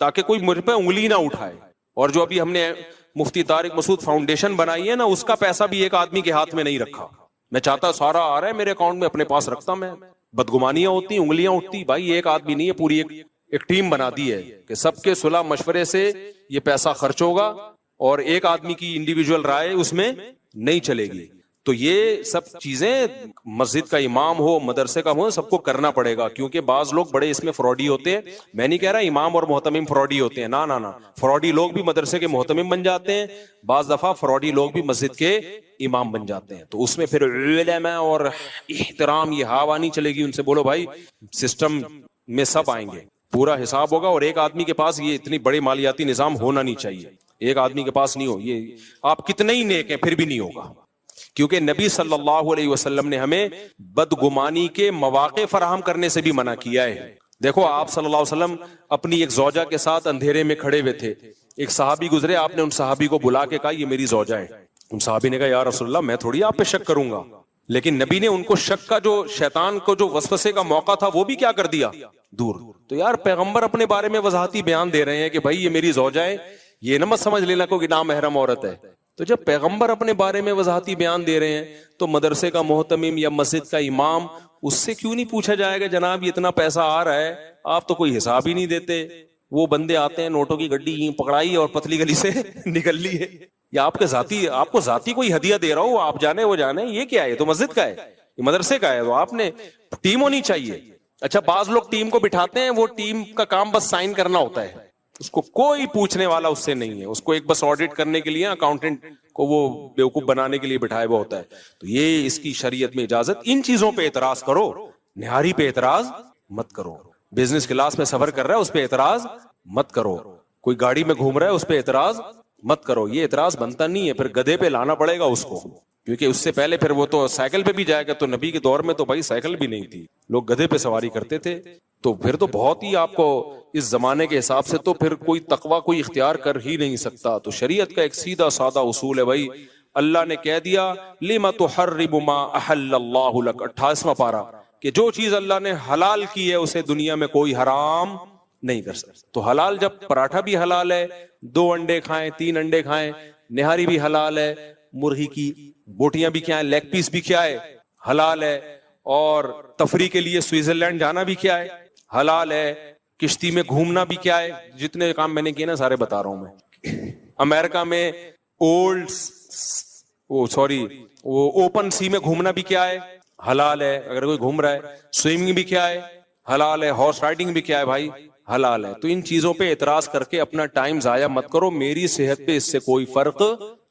تاکہ کوئی مجھ پہ انگلی نہ اٹھائے. اور جو ابھی ہم نے مفتی طارق مسعود فاؤنڈیشن بنائی ہے نا، اس کا پیسہ بھی ایک آدمی کے ہاتھ میں نہیں رکھا. میں چاہتا سارا آ رہا ہے میرے اکاؤنٹ میں، اپنے پاس رکھتا میں. بدگمانیاں ہوتی، انگلیاں اٹھتی. بھائی ایک آدمی نہیں ہے، پوری ایک ٹیم بنا دی ہے کہ سب کے صلح مشورے سے یہ پیسہ خرچ ہوگا، اور ایک آدمی کی انڈیویجول رائے اس میں نہیں چلے گی. تو یہ سب چیزیں مسجد کا امام ہو، مدرسے کا ہو، سب کو کرنا پڑے گا. کیونکہ بعض لوگ بڑے اس میں فراڈی ہوتے ہیں. میں نہیں کہہ رہا امام اور محتمم فراڈی ہوتے ہیں، نہ فراڈی لوگ بھی مدرسے کے محتمم بن جاتے ہیں، بعض دفعہ فراڈی لوگ بھی مسجد کے امام بن جاتے ہیں. تو اس میں پھر علماء اور احترام یہ ہوا نہیں چلے گی. ان سے بولو بھائی سسٹم میں سب آئیں گے، پورا حساب ہوگا، اور ایک آدمی کے پاس یہ اتنی بڑے مالیاتی نظام ہونا نہیں چاہیے. ایک آدمی کے پاس نہیں ہو، یہ آپ کتنے ہی نیک ہیں پھر بھی نہیں ہوگا. کیونکہ نبی صلی اللہ علیہ وسلم نے ہمیں بدگمانی کے مواقع فراہم کرنے سے بھی منع کیا ہے. دیکھو آپ صلی اللہ علیہ وسلم اپنی ایک زوجہ کے ساتھ اندھیرے میں کھڑے ہوئے تھے، ایک صحابی گزرے، آپ نے ان صحابی کو بلا کے کہا یہ میری زوجہ ہے. ان صحابی نے کہا یا رسول اللہ میں تھوڑی آپ پہ شک کروں گا. لیکن نبی نے ان کو شک کا جو شیطان کو جو وسوسے کا موقع تھا وہ بھی کیا کر دیا، دور. تو یار پیغمبر اپنے بارے میں وضاحتی بیان دے رہے ہیں کہ بھائی یہ میری زوجہ ہے، یہ نہ مت سمجھ لینا کوئی نامحرم عورت ہے. تو جب پیغمبر اپنے بارے میں وضاحتی بیان دے رہے ہیں تو مدرسے کا محتمم یا مسجد کا امام، اس سے کیوں نہیں پوچھا جائے گا جناب یہ اتنا پیسہ آ رہا ہے، آپ تو کوئی حساب ہی نہیں دیتے. وہ بندے آتے ہیں نوٹوں کی گڈی پکڑائی اور پتلی گلی سے نکل لی ہے، یا آپ کو ذاتی کوئی ہدیہ دے رہا ہو، آپ جانے وہ جانے، یہ کیا ہے؟ تو مسجد کا ہے، یہ مدرسے کا ہے. تو آپ نے ٹیم ہونی چاہیے. اچھا بعض لوگ ٹیم کو بٹھاتے ہیں، وہ ٹیم کا کام بس سائن کرنا ہوتا ہے، اس کو کوئی پوچھنے والا اس سے نہیں ہے، اس کو ایک بس آڈٹ کرنے کے لیے اکاؤنٹنٹ کو وہ بیوقوف بنانے کے لیے بٹھائے ہوا ہوتا ہے. تو یہ اس کی شریعت میں اجازت. ان چیزوں پہ اعتراض کرو، نہاری پہ اعتراض مت کرو. بزنس کلاس میں سفر کر رہا ہے اس پہ اعتراض مت کرو، کوئی گاڑی میں گھوم رہا ہے اس پہ اعتراض مت کرو. یہ اعتراض بنتا نہیں ہے، پھر گدھے پہ لانا پڑے گا اس کو، کیونکہ اس سے پہلے پھر وہ تو سائیکل پہ بھی جائے گا. تو نبی کے دور میں تو بھائی سائیکل بھی نہیں تھی، لوگ گدھے پہ سواری کرتے تھے. تو پھر تو بہت ہی آپ کو اس زمانے کے حساب سے تو پھر کوئی تقوی کوئی اختیار کر ہی نہیں سکتا. تو شریعت کا ایک سیدھا سادہ اصول ہے بھائی، اللہ نے کہہ دیا لما تحرم ما احل اللہ لک، 28واں پارہ، کہ جو چیز اللہ نے حلال کی ہے اسے دنیا میں کوئی حرام نہیں کر سکتا. تو حلال جب پراٹھا بھی حلال ہے، 2 انڈے کھائیں 3 انڈے کھائیں، نہاری بھی حلال ہے، مرغی کی بوٹیاں بھی کیا ہے، لیگ پیس بھی کیا ہے حلال ہے، اور تفریح کے لیے سوئٹزرلینڈ جانا بھی کیا ہے حلال ہے، کشتی میں گھومنا بھی کیا ہے. جتنے کام میں نے کیے نا سارے بتا رہا ہوں میں. امریکہ میں اوپن سی میں گھومنا بھی کیا ہے حلال ہے، اگر کوئی گھوم رہا ہے. سوئمنگ بھی کیا ہے حلال ہے، ہارس رائڈنگ بھی کیا ہے بھائی حلال ہے. تو ان چیزوں پہ اعتراض کر کے اپنا ٹائم ضائع مت کرو, میری صحت پہ اس سے کوئی فرق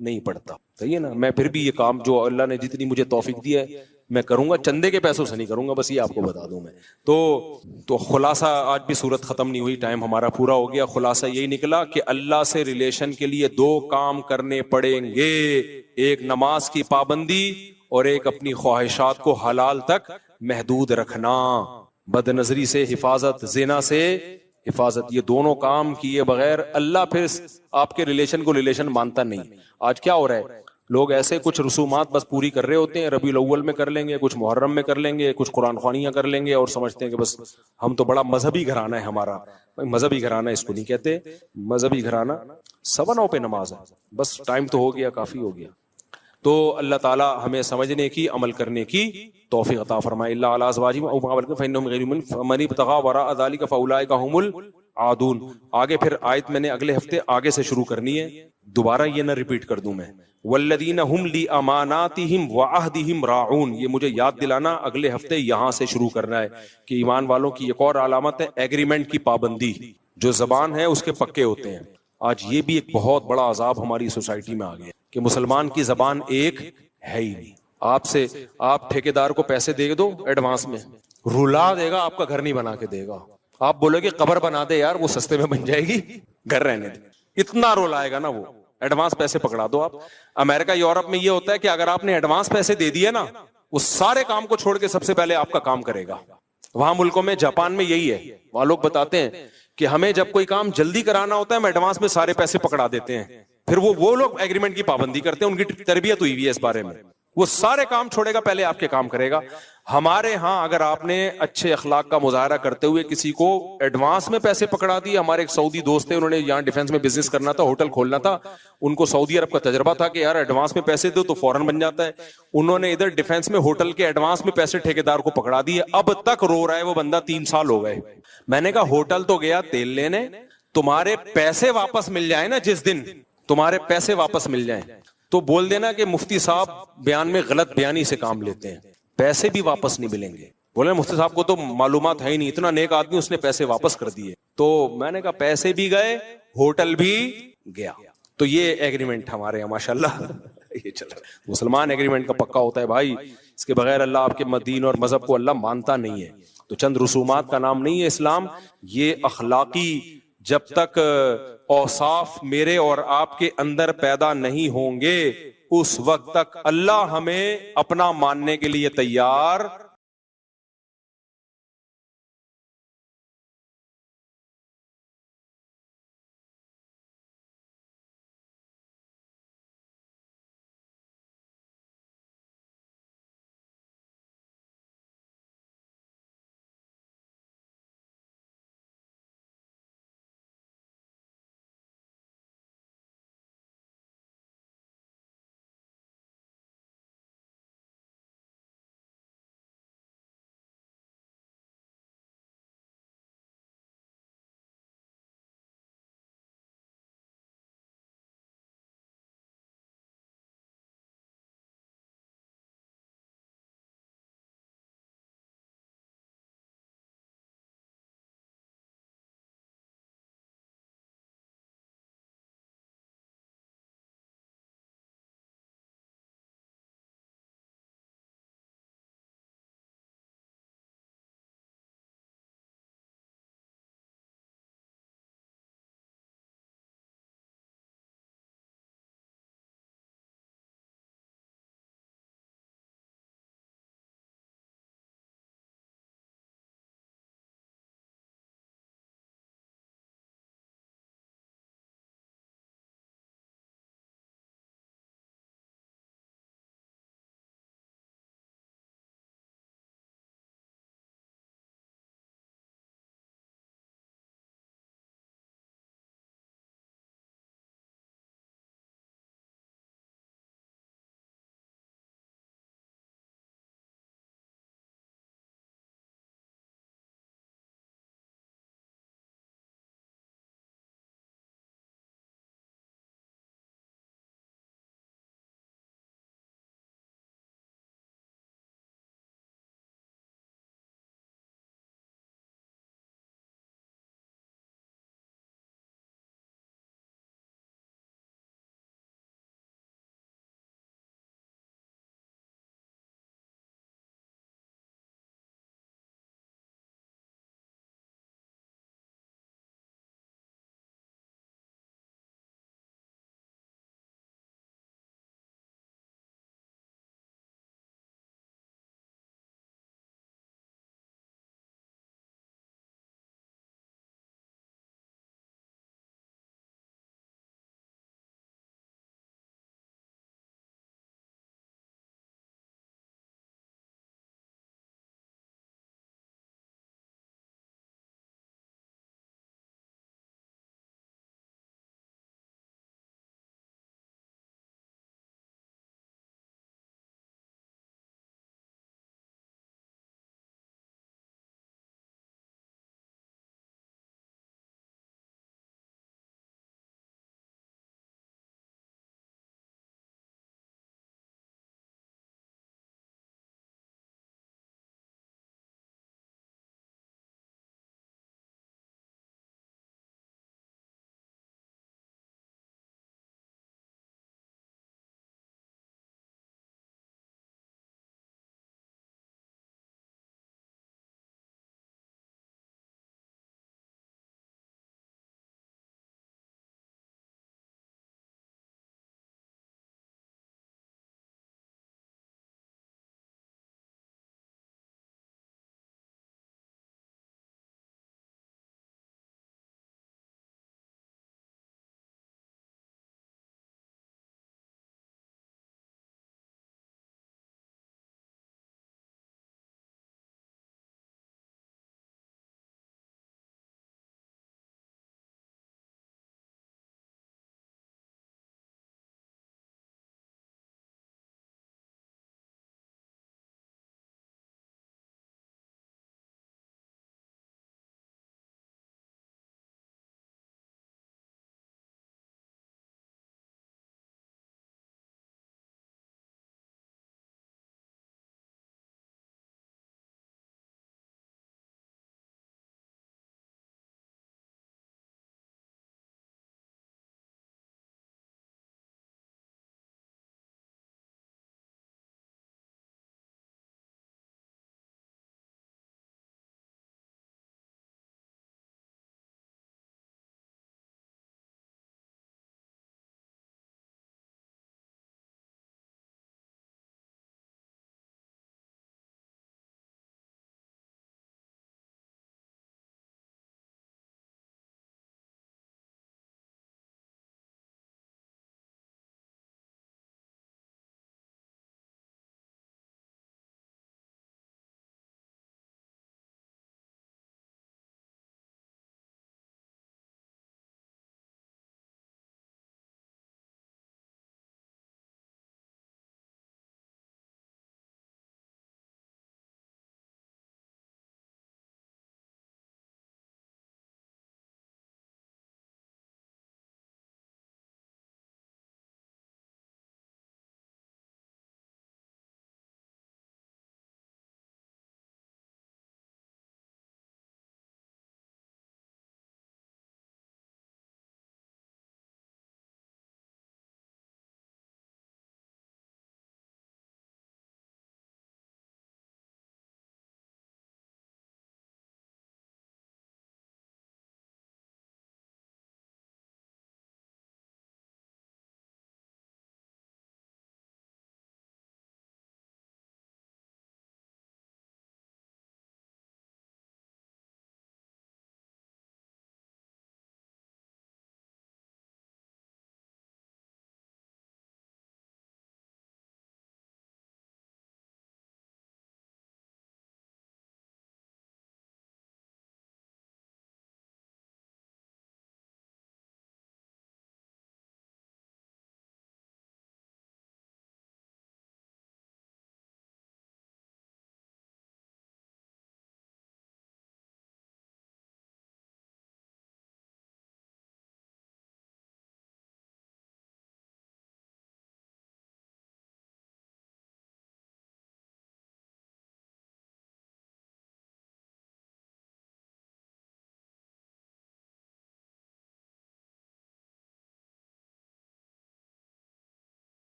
نہیں پڑتا. صحیح ہے نا. میں پھر بھی یہ کام جو اللہ نے جتنی مجھے توفیق دی ہے میں کروں گا, چندے کے پیسوں سے نہیں کروں گا, بس یہ آپ کو بتا دوں میں. تو خلاصہ, آج بھی صورت ختم نہیں ہوئی, ٹائم ہمارا پورا ہو گیا. خلاصہ یہی نکلا کہ اللہ سے ریلیشن کے لیے 2 کام کرنے پڑیں گے, ایک نماز کی پابندی اور ایک اپنی خواہشات کو حلال تک محدود رکھنا, بد نظری سے حفاظت, زنا سے حفاظت. یہ دونوں کام کیے بغیر اللہ پھر آپ کے ریلیشن کو ریلیشن مانتا نہیں. آج کیا ہو رہا ہے, لوگ ایسے کچھ رسومات بس پوری کر رہے ہوتے ہیں, ربیع الاول میں کر لیں گے, کچھ محرم میں کر لیں گے, کچھ قرآن خوانیاں کر لیں گے, اور سمجھتے ہیں کہ بس ہم تو بڑا مذہبی گھرانہ ہے ہمارا. مذہبی گھرانہ اس کو نہیں کہتے, مذہبی گھرانہ 9:15 پہ نماز ہے, بس ٹائم تو ہو گیا, کافی ہو گیا. تو اللہ تعالی ہمیں سمجھنے کی, عمل کرنے کی توفیق عطا فرمائے. اللہ علی ازواجہم او ما ملکت فانہم غیر مؤمنون فمن ابتغى وراء ذلك فاولئک هم العادون. آگے پھر آیت میں نے اگلے ہفتے آگے سے شروع کرنی ہے, دوبارہ یہ نہ ریپیٹ کر دوں میں. والذین هم لاماناتہم وعہدہم راعون, یہ مجھے یاد دلانا, اگلے ہفتے یہاں سے شروع کرنا ہے کہ ایمان والوں کی ایک اور علامت ہے ایگریمنٹ کی پابندی. جو زبان ہے اس کے پکے ہوتے ہیں. آج یہ بھی ایک بہت بڑا عذاب ہماری سوسائٹی میں آ گیا کہ مسلمان کی زبان ایک ہے ہی نہیں. آپ ٹھیکیدار کو پیسے دے دو ایڈوانس میں, رلا دے گا, آپ کا گھر نہیں بنا کے دے گا. آپ بولو گے قبر بنا دے یار, وہ سستے میں بن جائے گی, گھر رہنے دے. اتنا رولائے گا نا وہ, ایڈوانس پیسے پکڑا دو آپ. امریکہ یورپ میں یہ ہوتا ہے کہ اگر آپ نے ایڈوانس پیسے دے دیے نا, وہ سارے کام کو چھوڑ کے سب سے پہلے آپ کا کام کرے گا. وہاں ملکوں میں, جاپان میں یہی ہے. وہاں لوگ بتاتے ہیں کہ ہمیں جب کوئی کام جلدی کرانا ہوتا ہے ہم ایڈوانس میں سارے پیسے پکڑا دیتے ہیں, پھر وہ لوگ ایگریمنٹ کی پابندی کرتے ہیں. ان کی تربیت ہوئی ہوئی ہے اس بارے میں, وہ سارے کام چھوڑے گا, پہلے آپ کے کام کرے گا. ہمارے ہاں اگر آپ نے اچھے اخلاق کا مظاہرہ کرتے ہوئے کسی کو ایڈوانس میں پیسے پکڑا دیے, ہمارے ایک سعودی دوست تھے, انہوں نے یہاں ڈیفنس میں بزنس کرنا تھا, ہوٹل کھولنا تھا, ان کو سعودی عرب کا تجربہ تھا کہ یار ایڈوانس میں پیسے دو تو فوراً بن جاتا ہے. انہوں نے ادھر ڈیفنس میں ہوٹل کے ایڈوانس میں پیسے ٹھیکیدار کو پکڑا دیے, اب تک رو رہا ہے وہ بندہ, 3 سال ہو گئے. میں نے کہا ہوٹل تو گیا تیل لینے, تمہارے پیسے واپس مل جائیں نا, جس دن تمہارے پیسے واپس مل جائیں تو بول دینا کہ مفتی صاحب بیان میں غلط بیانی سے کام لیتے ہیں, پیسے بھی واپس نہیں ملیں گے. بولے مفتی صاحب کو تو معلومات ہے ہی نہیں, اتنا نیک آدمی, اس نے پیسے واپس کر دیے. تو میں نے کہا پیسے بھی گئے, ہوٹل بھی گیا. تو یہ ایگریمنٹ ہمارے یہاں ماشاءاللہ یہ چل رہا ہے. مسلمان ایگریمنٹ کا پکا ہوتا ہے بھائی, اس کے بغیر اللہ آپ کے دین اور مذہب کو اللہ مانتا نہیں ہے. تو چند رسومات کا نام نہیں ہے اسلام, یہ اخلاقی جب تک اوصاف میرے اور آپ کے اندر پیدا نہیں ہوں گے اس وقت تک اللہ ہمیں اپنا ماننے کے لیے تیار